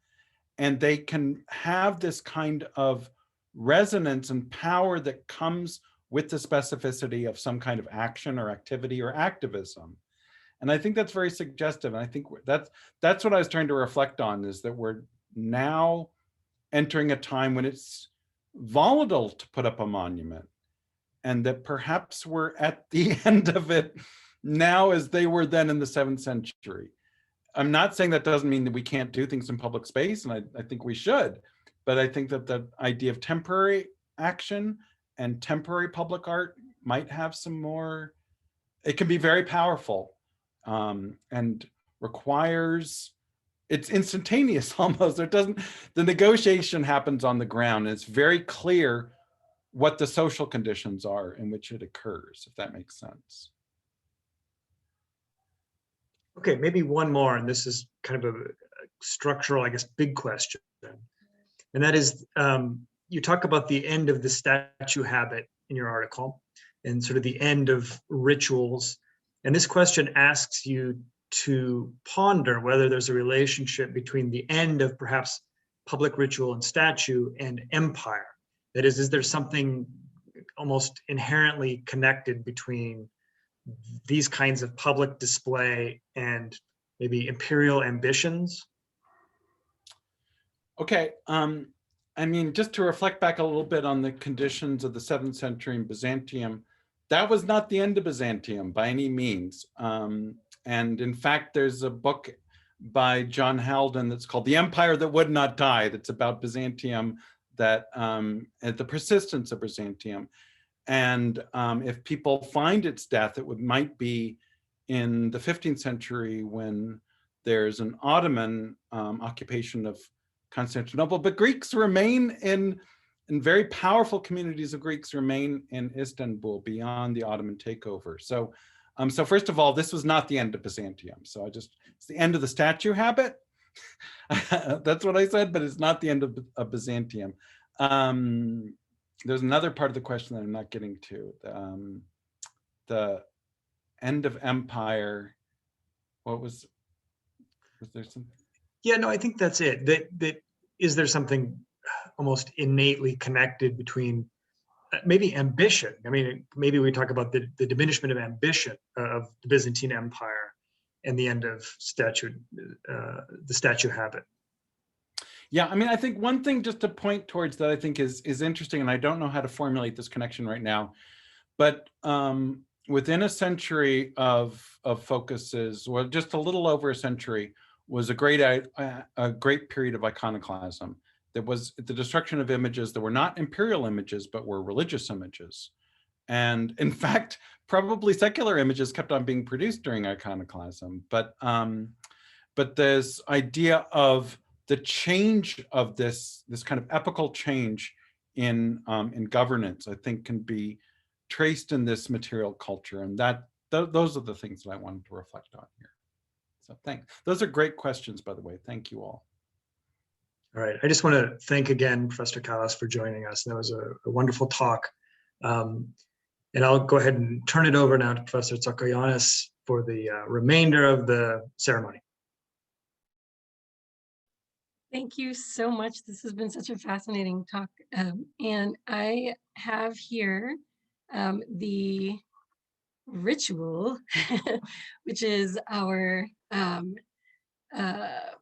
And they can have this kind of resonance and power that comes with the specificity of some kind of action or activity or activism. And I think that's very suggestive. And I think that's what I was trying to reflect on, is that we're now entering a time when it's volatile to put up a monument, and that perhaps we're at the end of it now as they were then in the 7th century. I'm not saying that doesn't mean that we can't do things in public space, and I think we should, but I think that the idea of temporary action and temporary public art might have some more, it can be very powerful, and requires, it's instantaneous almost. The negotiation happens on the ground, and it's very clear what the social conditions are in which it occurs, if that makes sense. Okay, maybe one more, and this is kind of a structural, I guess, big question. And that is, you talk about the end of the statue habit in your article, and sort of the end of rituals. And this question asks you to ponder whether there's a relationship between the end of perhaps public ritual and statue and empire. That is there something almost inherently connected between these kinds of public display and maybe imperial ambitions? Okay, I mean, just to reflect back a little bit on the conditions of the 7th century in Byzantium, that was not the end of Byzantium by any means. And in fact, there's a book by John Haldon that's called The Empire That Would Not Die, that's about Byzantium, that the persistence of Byzantium. And if people find its death, it might be in the 15th century when there's an Ottoman occupation of Constantinople, but Greeks remain in very powerful communities of Greeks remain in Istanbul beyond the Ottoman takeover. So first of all, this was not the end of Byzantium. So it's the end of the statue habit. That's what I said, but it's not the end of Byzantium. There's another part of the question that I'm not getting to. The end of empire. What was there something? Yeah, no, I think that's it. That is there something almost innately connected between maybe ambition. I mean, maybe we talk about the diminishment of ambition of the Byzantine Empire and the end of the statue habit. Yeah, I mean, I think one thing just to point towards that I think is interesting, and I don't know how to formulate this connection right now, but within a century of focuses, well, just a little over a century, was a great period of iconoclasm. There was the destruction of images that were not imperial images, but were religious images. And in fact, probably secular images kept on being produced during iconoclasm. But this idea of the change of this kind of epochal change in governance, I think, can be traced in this material culture. And those are the things that I wanted to reflect on here. So thanks. Those are great questions, by the way. Thank you all. All right. I just want to thank again Professor Kalas for joining us. That was a wonderful talk. And I'll go ahead and turn it over now to Professor Tsakoyanis for the remainder of the ceremony. Thank you so much. This has been such a fascinating talk. And I have here the ritual, which is our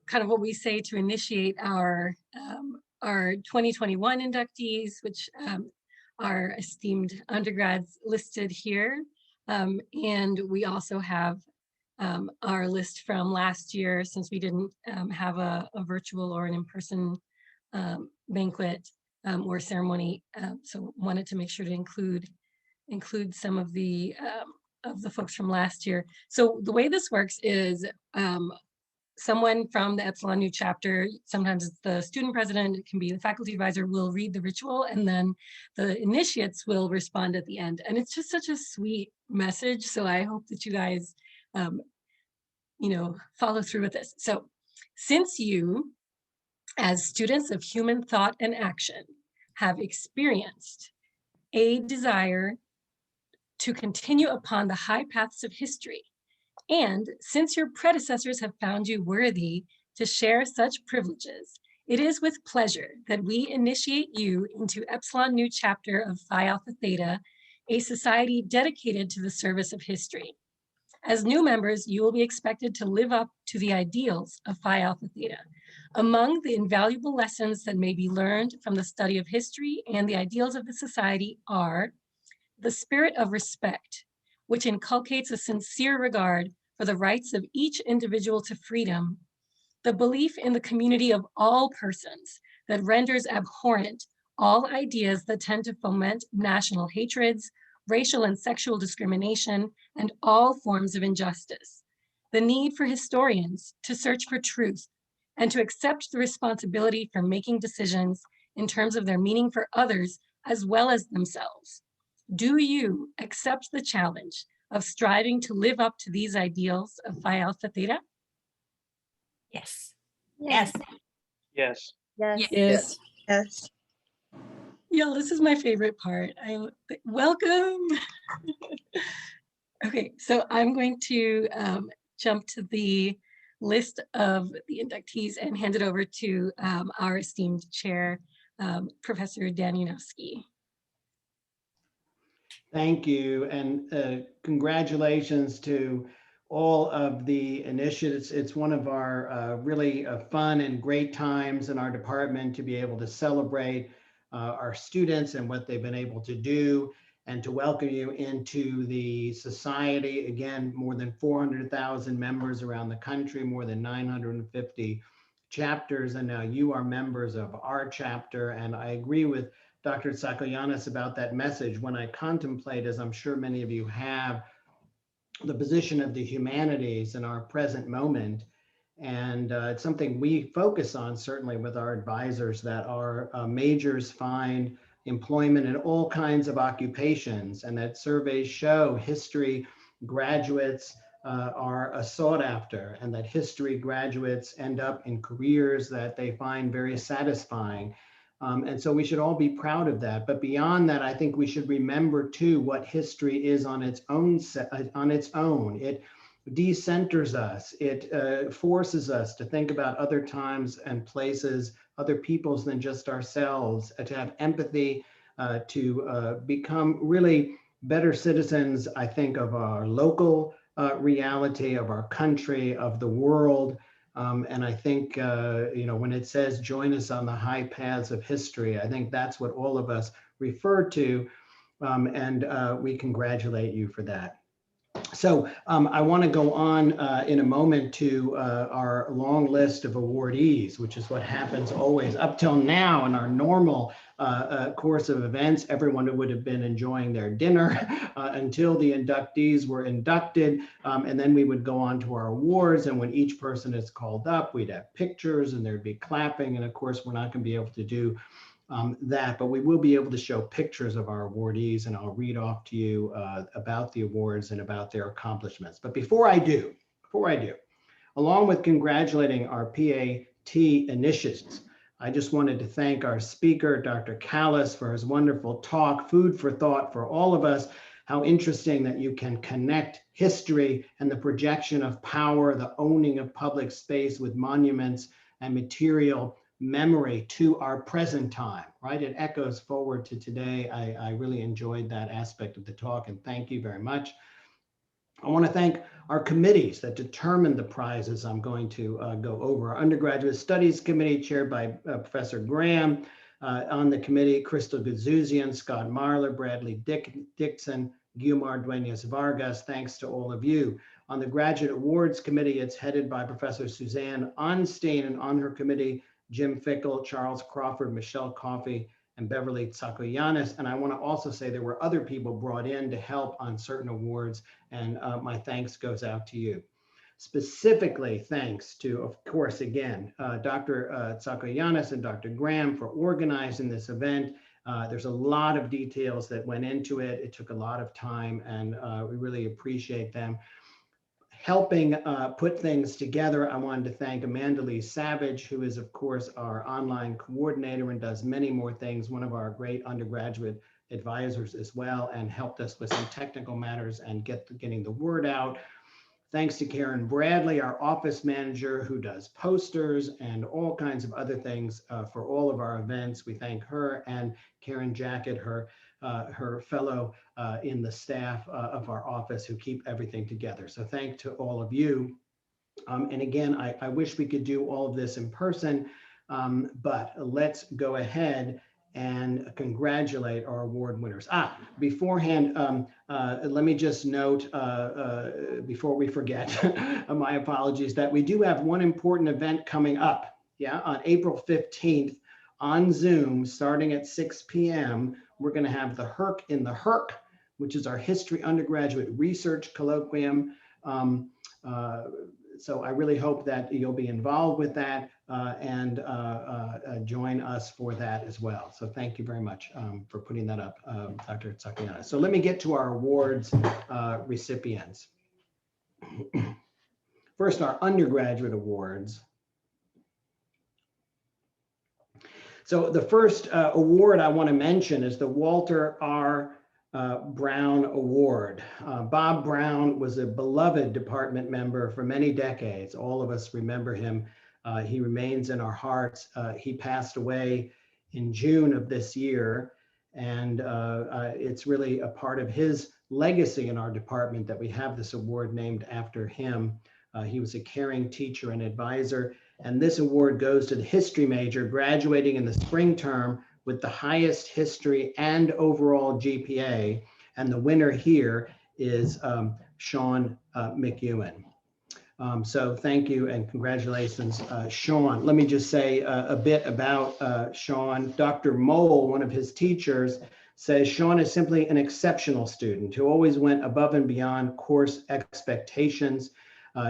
kind of what we say to initiate our 2021 inductees, which are esteemed undergrads listed here. And we also have our list from last year, since we didn't have a virtual or an in-person banquet or ceremony. So wanted to make sure to include some of the folks from last year. So the way this works is someone from the Epsilon Nu chapter, sometimes it's the student president, it can be the faculty advisor, will read the ritual, and then the initiates will respond at the end. And it's just such a sweet message. So I hope that you guys, follow through with this. So since you, as students of human thought and action, have experienced a desire to continue upon the high paths of history, and since your predecessors have found you worthy to share such privileges, it is with pleasure that we initiate you into Epsilon Nu chapter of Phi Alpha Theta, a society dedicated to the service of history. As new members, you will be expected to live up to the ideals of Phi Alpha Theta. Among the invaluable lessons that may be learned from the study of history and the ideals of the society are the spirit of respect, which inculcates a sincere regard for the rights of each individual to freedom, the belief in the community of all persons that renders abhorrent all ideas that tend to foment national hatreds, racial and sexual discrimination, and all forms of injustice, the need for historians to search for truth and to accept the responsibility for making decisions in terms of their meaning for others as well as themselves. Do you accept the challenge of striving to live up to these ideals of Phi Alpha Theta? Yes. Yes. Yes. Yes. Yes. Yes. Y'all, this is my favorite part. Welcome. Okay, so I'm going to jump to the list of the inductees and hand it over to our esteemed chair, Professor Dan Yanowski. Thank you, and congratulations to all of the initiatives. It's one of our really fun and great times in our department to be able to celebrate our students and what they've been able to do, and to welcome you into the society. Again, more than 400,000 members around the country, more than 950 chapters, and now you are members of our chapter. And I agree with Dr. Tsakoyannis about that message. When I contemplate, as I'm sure many of you have, the position of the humanities in our present moment, and it's something we focus on certainly with our advisors, that our majors find employment in all kinds of occupations, and that surveys show history graduates are sought after, and that history graduates end up in careers that they find very satisfying. And so we should all be proud of that. But beyond that, I think we should remember too what history is on its own. It decenters us. It forces us to think about other times and places, other peoples than just ourselves, to have empathy, to become really better citizens, I think, of our local reality, of our country, of the world. And I think, when it says join us on the high paths of history, I think that's what all of us refer to. And we congratulate you for that. So I want to go on in a moment to our long list of awardees, which is what happens always up till now in our normal course of events. Everyone would have been enjoying their dinner until the inductees were inducted. And then we would go on to our awards. And when each person is called up, we'd have pictures and there'd be clapping. And of course, we're not going to be able to do that, but we will be able to show pictures of our awardees, and I'll read off to you about the awards and about their accomplishments. But before I do, along with congratulating our PAT initiates, I just wanted to thank our speaker, Dr. Kallis, for his wonderful talk, food for thought for all of us. How interesting that you can connect history and the projection of power, the owning of public space with monuments and material memory to our present time, right? It echoes forward to today. I really enjoyed that aspect of the talk, and thank you very much. I want to thank our committees that determine the prizes I'm going to go over. Our Undergraduate Studies Committee, chaired by Professor Graham. On the committee, Crystal Gazouzian, Scott Marler, Bradley Dixon, Guilmar Duenas-Vargas. Thanks to all of you. On the Graduate Awards Committee, it's headed by Professor Suzanne Onstein, and on her committee, Jim Fickle, Charles Crawford, Michelle Coffey, and Beverly Tsakoyannis. And I want to also say there were other people brought in to help on certain awards, and my thanks goes out to you. Specifically, thanks to, of course, again, Dr. Tsakoyanis and Dr. Graham for organizing this event. There's a lot of details that went into it. It took a lot of time, and we really appreciate them helping put things together. I wanted to thank Amanda Lee Savage, who is, of course, our online coordinator and does many more things, one of our great undergraduate advisors as well, and helped us with some technical matters and getting the word out. Thanks to Karen Bradley, our office manager, who does posters and all kinds of other things for all of our events. We thank her, and Karen Jacket, her fellow in the staff of our office, who keep everything together. So thank to all of you. And again, I wish we could do all of this in person, but let's go ahead and congratulate our award winners. Beforehand, let me just note, before we forget, my apologies, that we do have one important event coming up, on April 15th on Zoom, starting at 6 p.m. We're gonna have the HERC in the HERC, which is our History Undergraduate Research Colloquium. So I really hope that you'll be involved with that and join us for that as well. So thank you very much for putting that up, Dr. Tsakoyanis. So let me get to our awards recipients. First, our undergraduate awards. So the first award I want to mention is the Walter R. Brown Award. Bob Brown was a beloved department member for many decades. All of us remember him. He remains in our hearts. He passed away in June of this year, and it's really a part of his legacy in our department that we have this award named after him. He was a caring teacher and advisor, and this award goes to the history major graduating in the spring term with the highest history and overall GPA. And the winner here is Sean McEwen. So thank you and congratulations, Sean. Let me just say a bit about Sean. Dr. Mole, one of his teachers, says Sean is simply an exceptional student who always went above and beyond course expectations.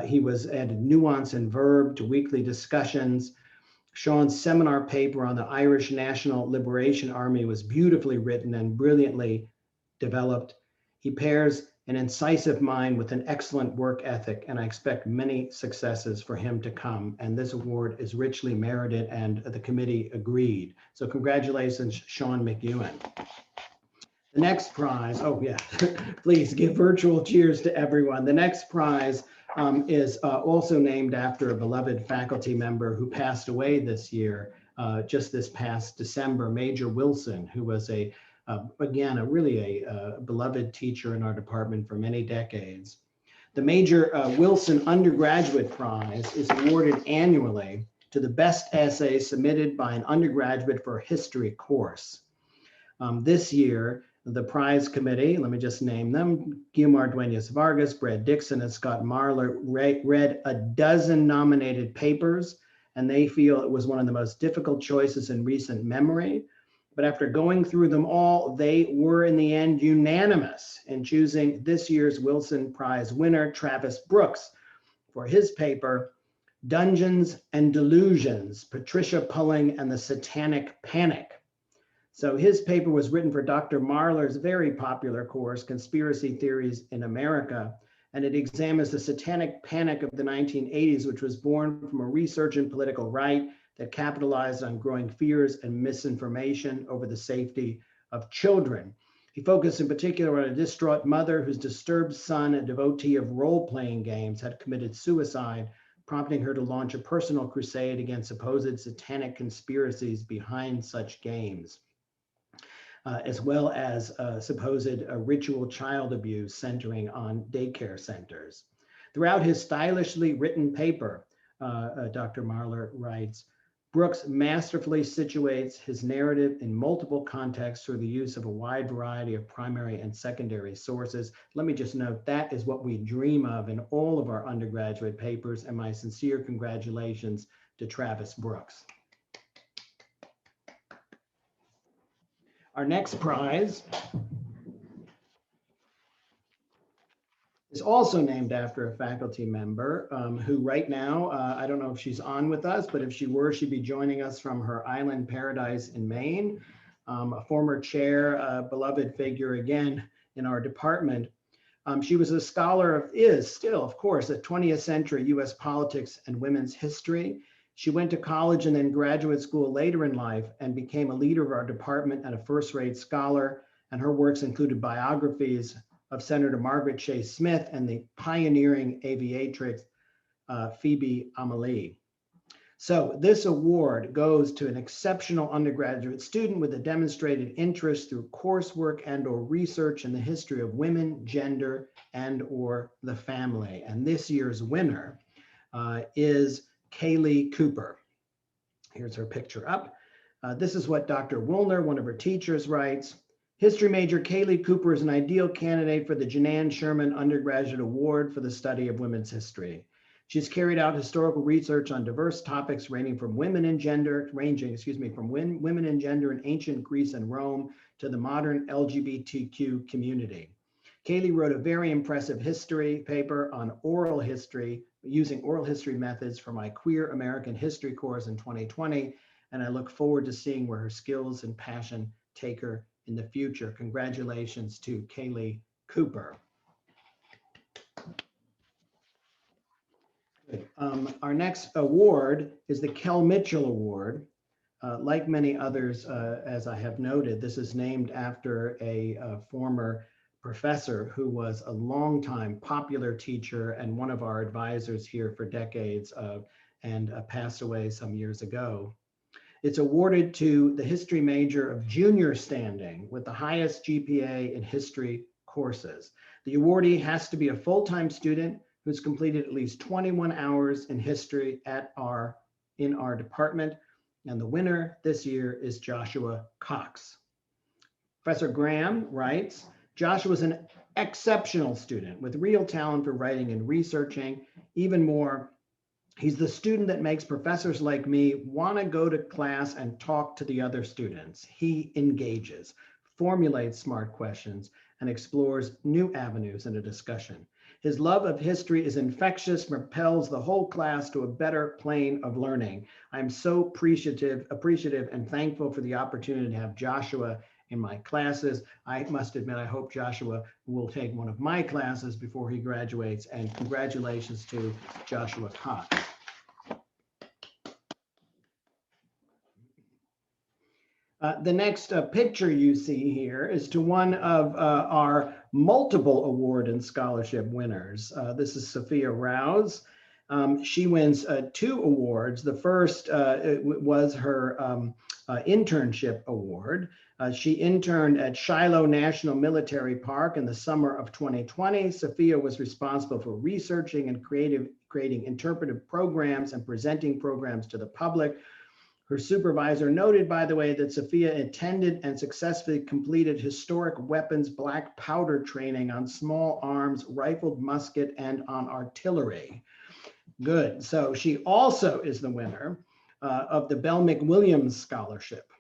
He was added nuance and verb to weekly discussions. Sean's seminar paper on the Irish National Liberation Army was beautifully written and brilliantly developed. He pairs an incisive mind with an excellent work ethic, and I expect many successes for him to come. And this award is richly merited, and the committee agreed. So congratulations, Sean McEwen. The next prize, please give virtual cheers to everyone. The next prize is also named after a beloved faculty member who passed away this year, just this past December, Major Wilson, who was again, a really beloved teacher in our department for many decades. The Major Wilson Undergraduate Prize is awarded annually to the best essay submitted by an undergraduate for a history course. This year, the prize committee, let me just name them, Guillermo Duenas Vargas, Brad Dixon, and Scott Marler read a dozen nominated papers, and they feel it was one of the most difficult choices in recent memory. But after going through them all, they were in the end unanimous in choosing this year's Wilson Prize winner, Travis Brooks, for his paper, Dungeons and Delusions, Patricia Pulling and the Satanic Panic. So his paper was written for Dr. Marler's very popular course, Conspiracy Theories in America, and it examines the satanic panic of the 1980s, which was born from a resurgent political right that capitalized on growing fears and misinformation over the safety of children. He focused in particular on a distraught mother whose disturbed son, a devotee of role-playing games, had committed suicide, prompting her to launch a personal crusade against supposed satanic conspiracies behind such games, as well as supposed ritual child abuse centering on daycare centers. Throughout his stylishly written paper, Dr. Marler writes, Brooks masterfully situates his narrative in multiple contexts through the use of a wide variety of primary and secondary sources. Let me just note that is what we dream of in all of our undergraduate papers, and my sincere congratulations to Travis Brooks. Our next prize is also named after a faculty member who right now, I don't know if she's on with us, but if she were, she'd be joining us from her island paradise in Maine, a former chair, a beloved figure again in our department. She was a scholar of, is still, of course, a 20th century US politics and women's history. She went to college and then graduate school later in life and became a leader of our department and a first-rate scholar. And her works included biographies of Senator Margaret Chase Smith and the pioneering aviatrix Phoebe Amelie. So this award goes to an exceptional undergraduate student with a demonstrated interest through coursework and or research in the history of women, gender, and or the family. And this year's winner is Kaylee Cooper. Here's her picture up. This is what Dr. Woolner, one of her teachers, writes. History major Kaylee Cooper is an ideal candidate for the Janan Sherman Undergraduate Award for the study of women's history. She's carried out historical research on diverse topics ranging from women and gender in ancient Greece and Rome to the modern LGBTQ community. Kaylee wrote a very impressive history paper on oral history, using oral history methods for my Queer American History course in 2020, and I look forward to seeing where her skills and passion take her in the future. Congratulations to Kaylee Cooper. Our next award is the Kel Mitchell Award. Like many others, as I have noted, this is named after a former professor who was a longtime popular teacher and one of our advisors here for decades and passed away some years ago. It's awarded to the history major of junior standing with the highest GPA in history courses. The awardee has to be a full-time student who's completed at least 21 hours in history in our department. And the winner this year is Joshua Cox. Professor Graham writes, Joshua is an exceptional student with real talent for writing and researching. Even more, he's the student that makes professors like me want to go to class and talk to the other students. He engages, formulates smart questions, and explores new avenues in a discussion. His love of history is infectious, propels the whole class to a better plane of learning. I'm so appreciative and thankful for the opportunity to have Joshua in my classes. I must admit, I hope Joshua will take one of my classes before he graduates, and congratulations to Joshua Cox. The next picture you see here is to one of our multiple award and scholarship winners. This is Sophia Rouse. She wins 2 awards. The first was her Internship Award. She interned at Shiloh National Military Park in the summer of 2020. Sophia was responsible for researching and creating interpretive programs and presenting programs to the public. Her supervisor noted, by the way, that Sophia attended and successfully completed historic weapons black powder training on small arms, rifled musket, and on artillery. Good. So she also is the winner of the Belle Mcwilliams Scholarship.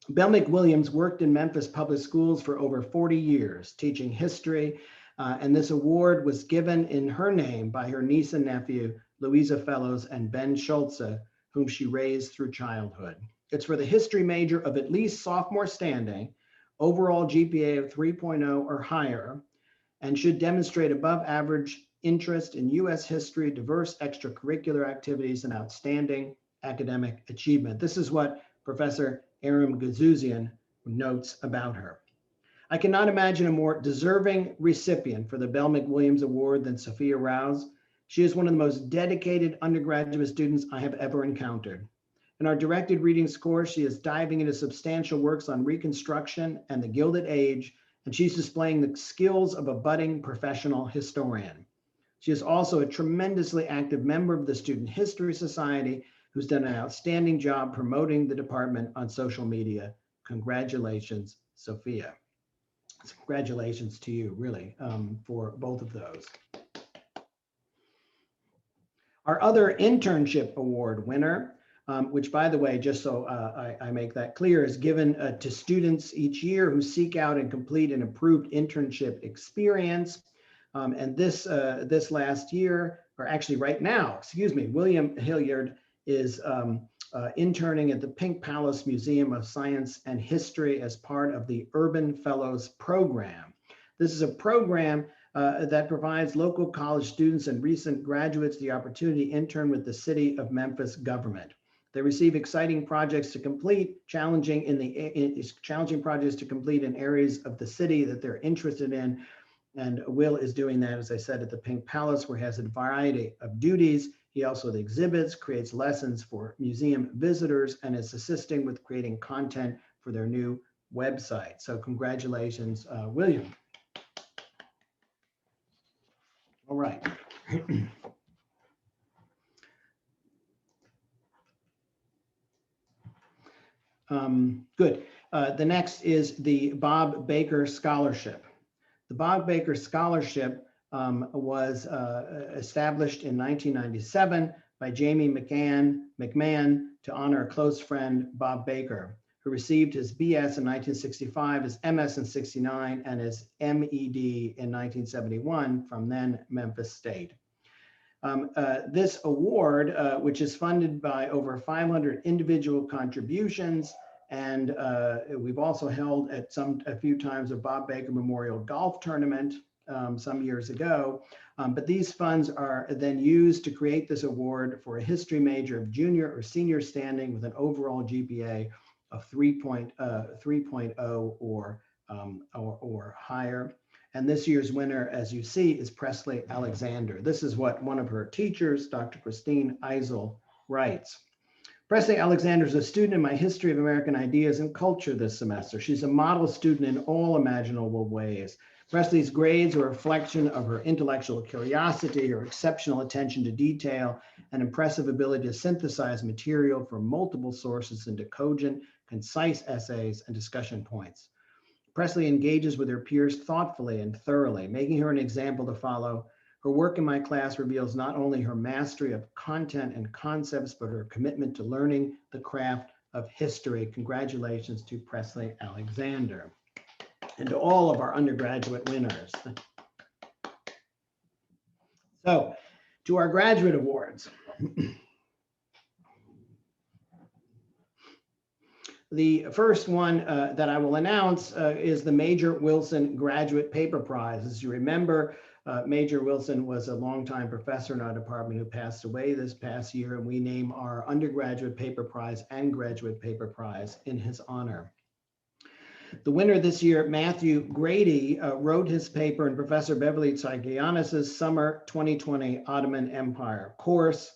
Belle Mcwilliams worked in Memphis public schools for over 40 years, teaching history, and this award was given in her name by her niece and nephew, Louisa Fellows and Ben Schulze, whom she raised through childhood. It's for the history major of at least sophomore standing, overall GPA of 3.0 or higher, and should demonstrate above average interest in US history, diverse extracurricular activities, and outstanding academic achievement. This is what Professor Aram Gazouzian notes about her. I cannot imagine a more deserving recipient for the Belle Mcwilliams Award than Sophia Rouse. She is one of the most dedicated undergraduate students I have ever encountered. In our directed readings course, she is diving into substantial works on Reconstruction and the Gilded Age, and she's displaying the skills of a budding professional historian. She is also a tremendously active member of the Student History Society, who's done an outstanding job promoting the department on social media. Congratulations, Sophia. Congratulations to you, really, for both of those. Our other Internship Award winner, which, by the way, just so I make that clear, is given to students each year who seek out and complete an approved internship experience. And this last year, or actually right now, excuse me, William Hilliard is interning at the Pink Palace Museum of Science and History as part of the Urban Fellows Program. This is a program that provides local college students and recent graduates the opportunity to intern with the City of Memphis government. They receive exciting projects to complete, challenging projects to complete in areas of the city that they're interested in. And Will is doing that, as I said, at the Pink Palace, where he has a variety of duties. He also exhibits, creates lessons for museum visitors, and is assisting with creating content for their new website. So congratulations, William. All right. Good. The next is the Bob Baker Scholarship. The Bob Baker Scholarship was established in 1997 by Jamie McMahon to honor a close friend, Bob Baker, who received his BS in 1965, his MS in '69, and his MED in 1971 from then Memphis State. This award, which is funded by over 500 individual contributions, and we've also held at a few times a Bob Baker Memorial Golf Tournament some years ago. But these funds are then used to create this award for a history major of junior or senior standing with an overall GPA of 3.0 or higher. And this year's winner, as you see, is Presley Alexander. This is what one of her teachers, Dr. Christine Eisel, writes. Presley Alexander is a student in my History of American Ideas and Culture this semester. She's a model student in all imaginable ways. Presley's grades are a reflection of her intellectual curiosity, her exceptional attention to detail, and impressive ability to synthesize material from multiple sources into cogent, concise essays and discussion points. Presley engages with her peers thoughtfully and thoroughly, making her an example to follow. Her work in my class reveals not only her mastery of content and concepts, but her commitment to learning the craft of history. Congratulations to Presley Alexander and to all of our undergraduate winners. So, to our graduate awards. The first one that I will announce is the Major Wilson Graduate Paper Prize. As you remember, Major Wilson was a longtime professor in our department who passed away this past year, and we name our Undergraduate Paper Prize and Graduate Paper Prize in his honor. The winner this year, Matthew Grady, wrote his paper in Professor Beverly Tsagianis' Summer 2020 Ottoman Empire course.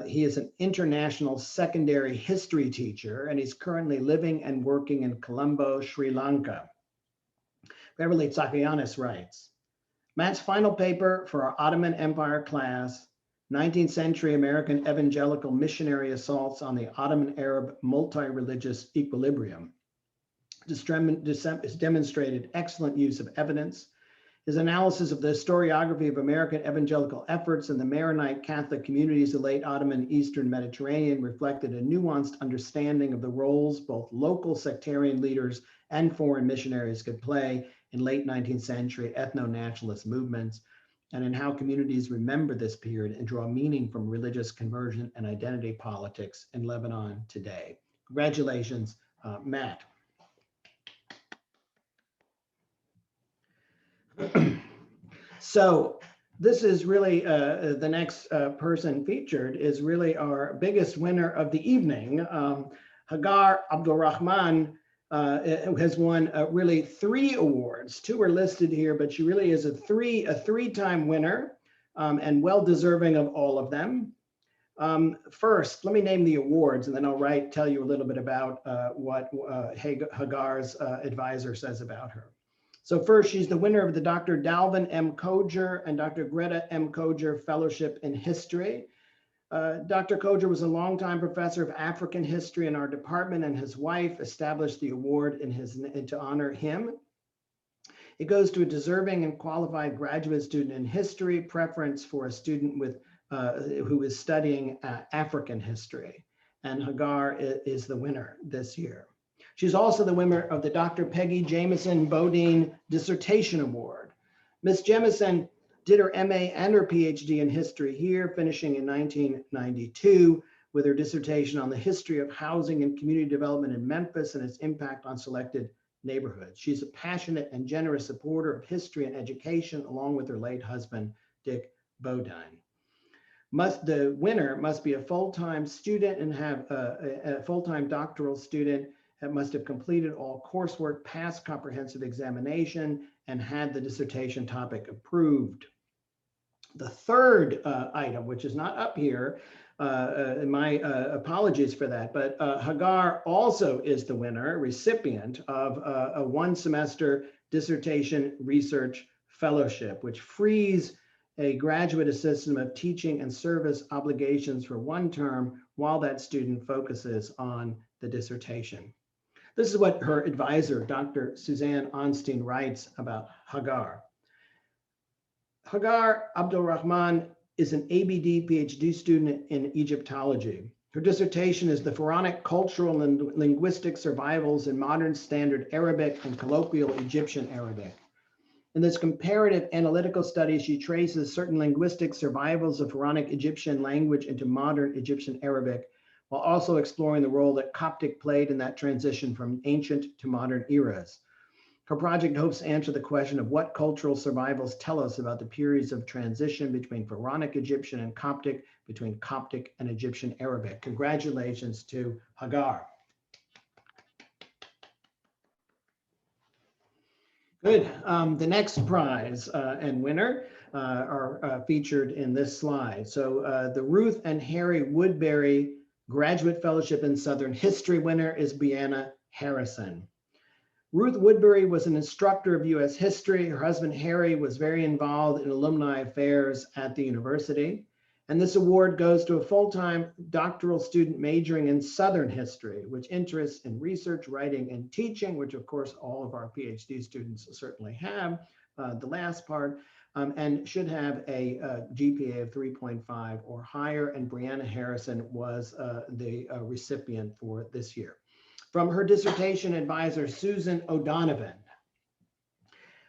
He is an international secondary history teacher, and he's currently living and working in Colombo, Sri Lanka. Beverly Tsagianis writes, Matt's final paper for our Ottoman Empire class, 19th century American evangelical missionary assaults on the Ottoman Arab multi-religious equilibrium, has demonstrated excellent use of evidence. His analysis of the historiography of American evangelical efforts in the Maronite Catholic communities of the late Ottoman Eastern Mediterranean reflected a nuanced understanding of the roles both local sectarian leaders and foreign missionaries could play in late 19th century ethno-nationalist movements, and in how communities remember this period and draw meaning from religious conversion and identity politics in Lebanon today. Congratulations, Matt. So this is really the next person featured is really our biggest winner of the evening. Hagar Abdulrahman has won really 3 awards. 2 are listed here, but she really is a three-time winner and well deserving of all of them. First, let me name the awards, and then I'll tell you a little bit about what Hagar's advisor says about her. So first, she's the winner of the Dr. Dalvin M. Koger and Dr. Greta M. Koger Fellowship in History. Dr. Koger was a longtime professor of African history in our department, and his wife established the award to honor him. It goes to a deserving and qualified graduate student in history, preference for a student who is studying African history. And Hagar is the winner this year. She's also the winner of the Dr. Peggy Jamison Beaudine Dissertation Award. Ms. Jamison did her MA and her PhD in history here, finishing in 1992 with her dissertation on the history of housing and community development in Memphis and its impact on selected neighborhoods. She's a passionate and generous supporter of history and education, along with her late husband, Dick Beaudine. The winner must be a full-time student and have a full-time doctoral student that must have completed all coursework, passed comprehensive examination, and had the dissertation topic approved. The third item, which is not up here, my apologies for that, but Hagar also is the winner, recipient of a one-semester dissertation research fellowship, which frees a graduate assistant of teaching and service obligations for one term while that student focuses on the dissertation. This is what her advisor, Dr. Suzanne Onstein, writes about Hagar. Hagar Abdulrahman is an ABD PhD student in Egyptology. Her dissertation is the Pharaonic cultural and linguistic survivals in modern standard Arabic and colloquial Egyptian Arabic. In this comparative analytical study, she traces certain linguistic survivals of Pharaonic Egyptian language into modern Egyptian Arabic, while also exploring the role that Coptic played in that transition from ancient to modern eras. Her project hopes to answer the question of what cultural survivals tell us about the periods of transition between Pharaonic Egyptian and Coptic, between Coptic and Egyptian Arabic. Congratulations to Hagar. Good. The next prize and winner are featured in this slide. So the Ruth and Harry Woodbury Graduate Fellowship in Southern History winner is Briana Harrison. Ruth Woodbury was an instructor of US history. Her husband, Harry, was very involved in alumni affairs at the university. And this award goes to a full-time doctoral student majoring in Southern history, which interests in research, writing, and teaching, which of course all of our PhD students certainly have, the last part, and should have a GPA of 3.5 or higher. And Briana Harrison was the recipient for this year. From her dissertation advisor, Susan O'Donovan.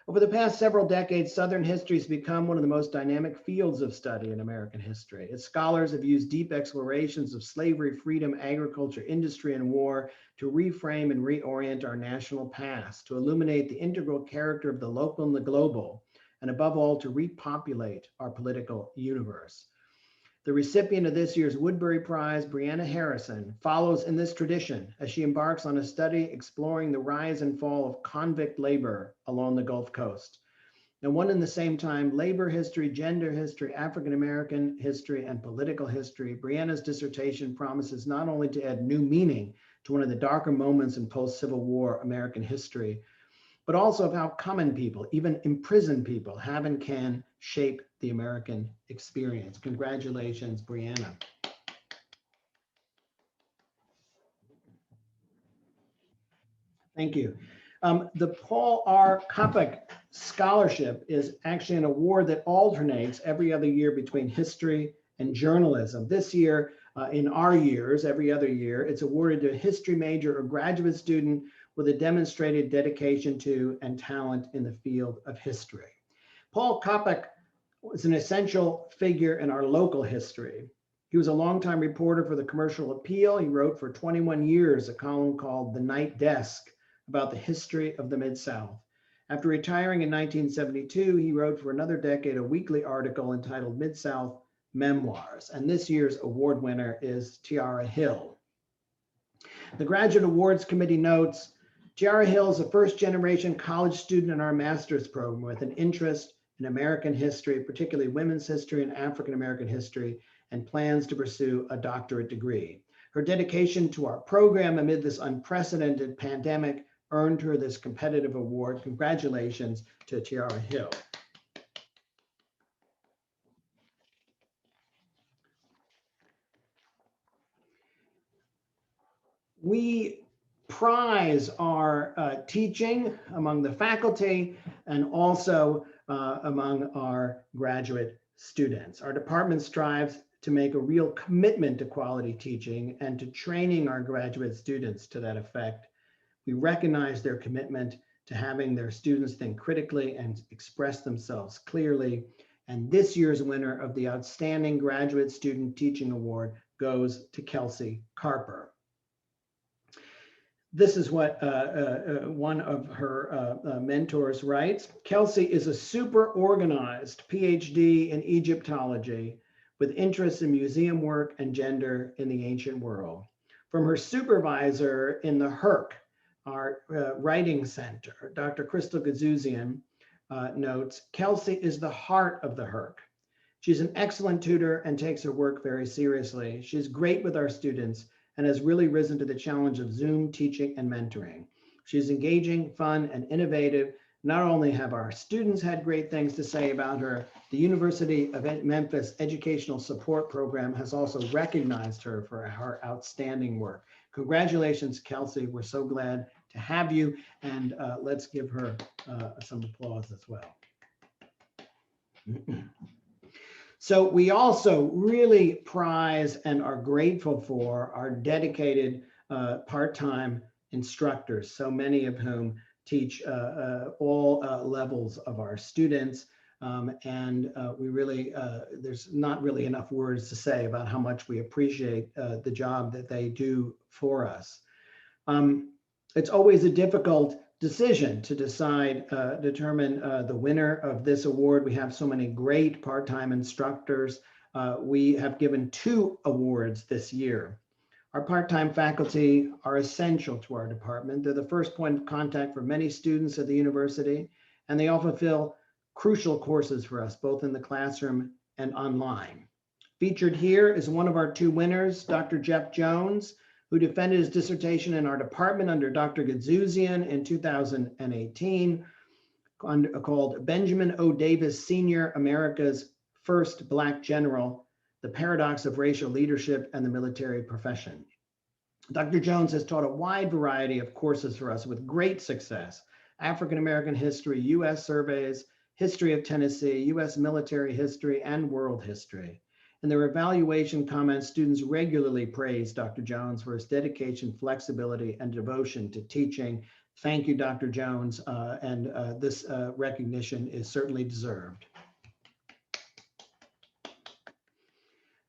Over the past several decades, Southern history has become one of the most dynamic fields of study in American history. Its scholars have used deep explorations of slavery, freedom, agriculture, industry, and war to reframe and reorient our national past, to illuminate the integral character of the local and the global, and above all, to repopulate our political universe. The recipient of this year's Woodbury Prize, Briana Harrison, follows in this tradition as she embarks on a study exploring the rise and fall of convict labor along the Gulf Coast. And one in the same time, labor history, gender history, African-American history, and political history, Briana's dissertation promises not only to add new meaning to one of the darker moments in post-Civil War American history, but also of how common people, even imprisoned people, have and can shape the American experience. Congratulations, Briana. Thank you. The Paul R. Koppeck Scholarship is actually an award that alternates every other year between history and journalism. This year, in our years, every other year, it's awarded to a history major or graduate student with a demonstrated dedication to and talent in the field of history. Paul Koppeck was an essential figure in our local history. He was a longtime reporter for the Commercial Appeal. He wrote for 21 years a column called The Night Desk about the history of the Mid-South. After retiring in 1972, he wrote for another decade a weekly article entitled Mid-South Memoirs. And this year's award winner is Tiara Hill. The Graduate Awards Committee notes, Tiara Hill is a first-generation college student in our master's program with an interest in American history, particularly women's history and African-American history, and plans to pursue a doctorate degree. Her dedication to our program amid this unprecedented pandemic earned her this competitive award. Congratulations to Tiara Hill. We prize our teaching among the faculty and also among our graduate students. Our department strives to make a real commitment to quality teaching and to training our graduate students to that effect. We recognize their commitment to having their students think critically and express themselves clearly. And this year's winner of the Outstanding Graduate Student Teaching Award goes to Kaylee Cooper. This is what one of her mentors writes. Kaylee is a super organized PhD in Egyptology with interests in museum work and gender in the ancient world. From her supervisor in the HERC, our writing center, Dr. Crystal Gazouzian, notes, Kaylee is the heart of the HERC. She's an excellent tutor and takes her work very seriously. She's great with our students and has really risen to the challenge of Zoom teaching and mentoring. She's engaging, fun, and innovative. Not only have our students had great things to say about her, the University of Memphis Educational Support Program has also recognized her for her outstanding work. Congratulations, Kaylee. We're so glad to have you, and let's give her some applause as well. So we also really prize and are grateful for our dedicated part-time instructors, so many of whom teach all levels of our students. We really, there's not really enough words to say about how much we appreciate the job that they do for us. It's always a difficult decision to determine the winner of this award. We have so many great part-time instructors. We have given 2 awards this year. Our part-time faculty are essential to our department. They're the first point of contact for many students at the university, and they often fill crucial courses for us, both in the classroom and online. Featured here is one of our 2 winners, Dr. Jeff Jones, who defended his dissertation in our department under Dr. Gazouzian in 2018, called Benjamin O. Davis Sr., America's First Black General, The Paradox of Racial Leadership and the Military Profession. Dr. Jones has taught a wide variety of courses for us with great success: African American history, US surveys, history of Tennessee, US military history, and world history. In their evaluation comments, students regularly praise Dr. Jones for his dedication, flexibility, and devotion to teaching. Thank you, Dr. Jones, this recognition is certainly deserved.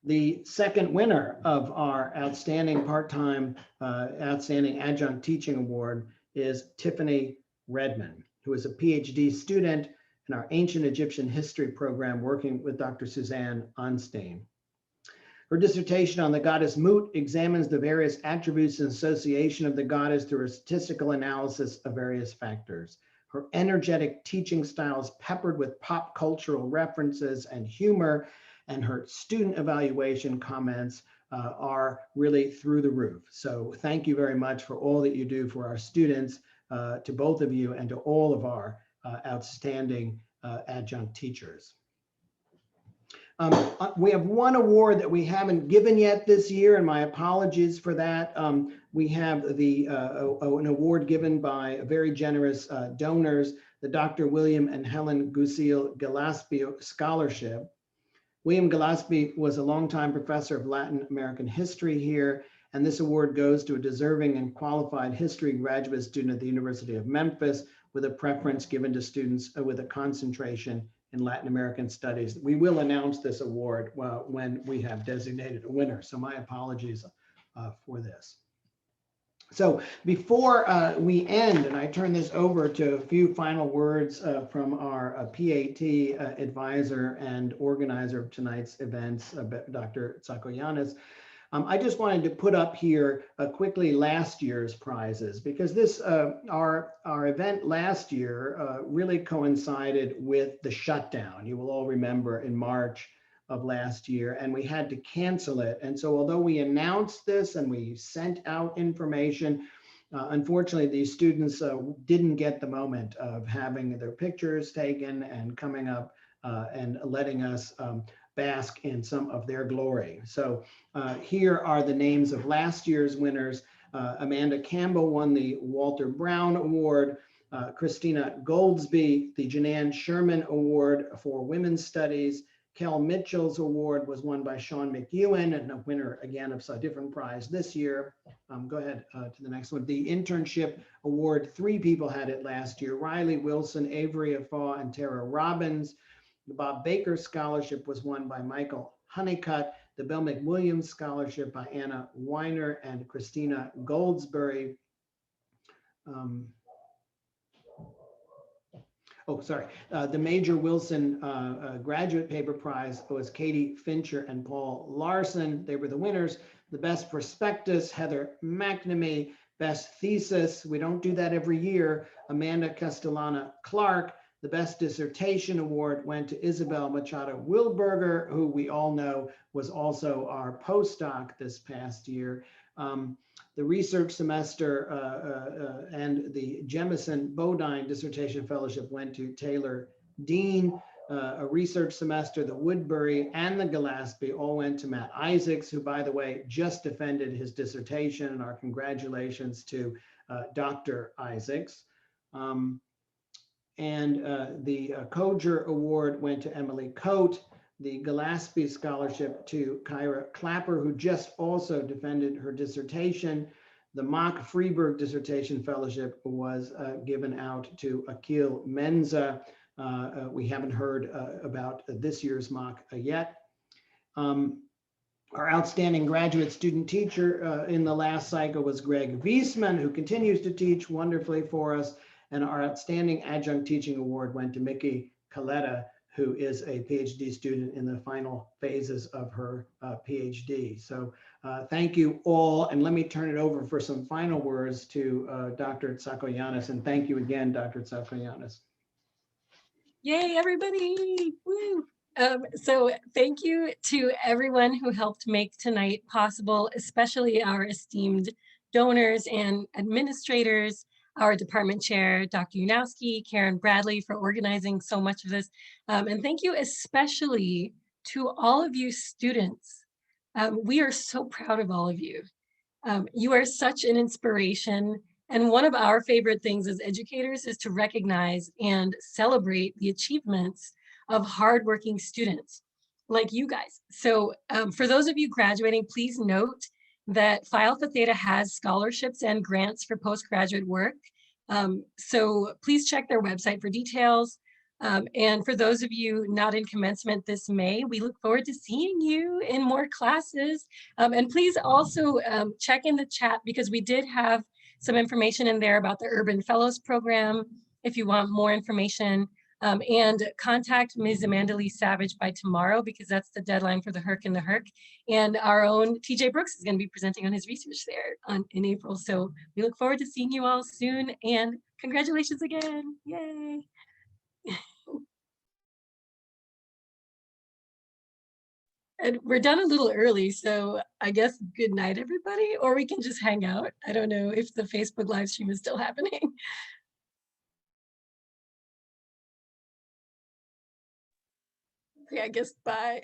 The second winner of our Outstanding Part-Time Outstanding Adjunct Teaching Award is Tiffany Redman, who is a PhD student in our Ancient Egyptian History program, working with Dr. Suzanne Onstein. Her dissertation on the goddess Mut examines the various attributes and association of the goddess through a statistical analysis of various factors. Her energetic teaching style is peppered with pop cultural references and humor, and her student evaluation comments are really through the roof. So thank you very much for all that you do for our students, to both of you and to all of our outstanding adjunct teachers. We have one award that we haven't given yet this year, and my apologies for that. We have an award given by very generous donors, the Dr. William and Helen Gusil Gillespie Scholarship. William Gillespie was a longtime professor of Latin American history here, and this award goes to a deserving and qualified history graduate student at the University of Memphis, with a preference given to students with a concentration in Latin American studies. We will announce this award when we have designated a winner, so my apologies for this. So before we end, and I turn this over to a few final words from our PAT advisor and organizer of tonight's events, Dr. Tsakoyanis, I just wanted to put up here quickly last year's prizes, because this our event last year really coincided with the shutdown. You will all remember in March of last year, and we had to cancel it. And so although we announced this and we sent out information, unfortunately, these students didn't get the moment of having their pictures taken and coming up and letting us bask in some of their glory. So here are the names of last year's winners. Amanda Campbell won the Walter Brown Award. Christina Goldsby, the Janan Sherman Award for Women's Studies. Kel Mitchell's Award was won by Sean McEwen, and a winner again of a different prize this year. Go ahead to the next one. The Internship Award, 3 people had it last year: Riley Wilson, Avery Afaw, and Tara Robbins. The Bob Baker Scholarship was won by Michael Honeycutt. The Bill Mcwilliams Scholarship by Anna Weiner and Christina Goldsberry. The Major Wilson Graduate Paper Prize was Katie Fincher and Paul Larson. They were the winners. The Best Prospectus, Heather McNamee. Best Thesis, we don't do that every year, Amanda Castellana Clark. The Best Dissertation Award went to Isabel Machado Wilberger, who we all know was also our postdoc this past year. The research semester and the Jamison Beaudine Dissertation Fellowship went to Taylor Dean. A research semester, the Woodbury and the Gillespie all went to Matt Isaacs, who, by the way, just defended his dissertation, and our congratulations to Dr. Isaacs. The Koger Award went to Emily Coate. The Gillespie Scholarship to Kyra Clapper, who just also defended her dissertation. The Mock Freeberg Dissertation Fellowship was given out to Akil Menza. We haven't heard about this year's mock yet. Our outstanding graduate student teacher in the last cycle was Greg Wiesman, who continues to teach wonderfully for us. And our outstanding adjunct teaching award went to Mickey Coletta, who is a PhD student in the final phases of her PhD. So thank you all. And let me turn it over for some final words to Dr. Tsakoyanis. And thank you again, Dr. Tsakoyanis. Yay, everybody. Woo. So thank you to everyone who helped make tonight possible, especially our esteemed donors and administrators, our department chair, Dr. Unowski, Karen Bradley, for organizing so much of this. And thank you especially to all of you students. We are so proud of all of you. You are such an inspiration. And one of our favorite things as educators is to recognize and celebrate the achievements of hardworking students like you guys. So for those of you graduating, please note that Phi Alpha Theta has scholarships and grants for postgraduate work. So please check their website for details. And for those of you not in commencement this May, we look forward to seeing you in more classes. And please also check in the chat, because we did have some information in there about the Urban Fellows Program if you want more information. And contact Ms. Amanda Lee Savage by tomorrow, because that's the deadline for the HERC and the HERC. And our own TJ Brooks is going to be presenting on his research there in April. So we look forward to seeing you all soon, and congratulations again. Yay. And we're done a little early, so I guess good night, everybody, or we can just hang out. I don't know if the Facebook live stream is still happening. Yeah, I guess bye.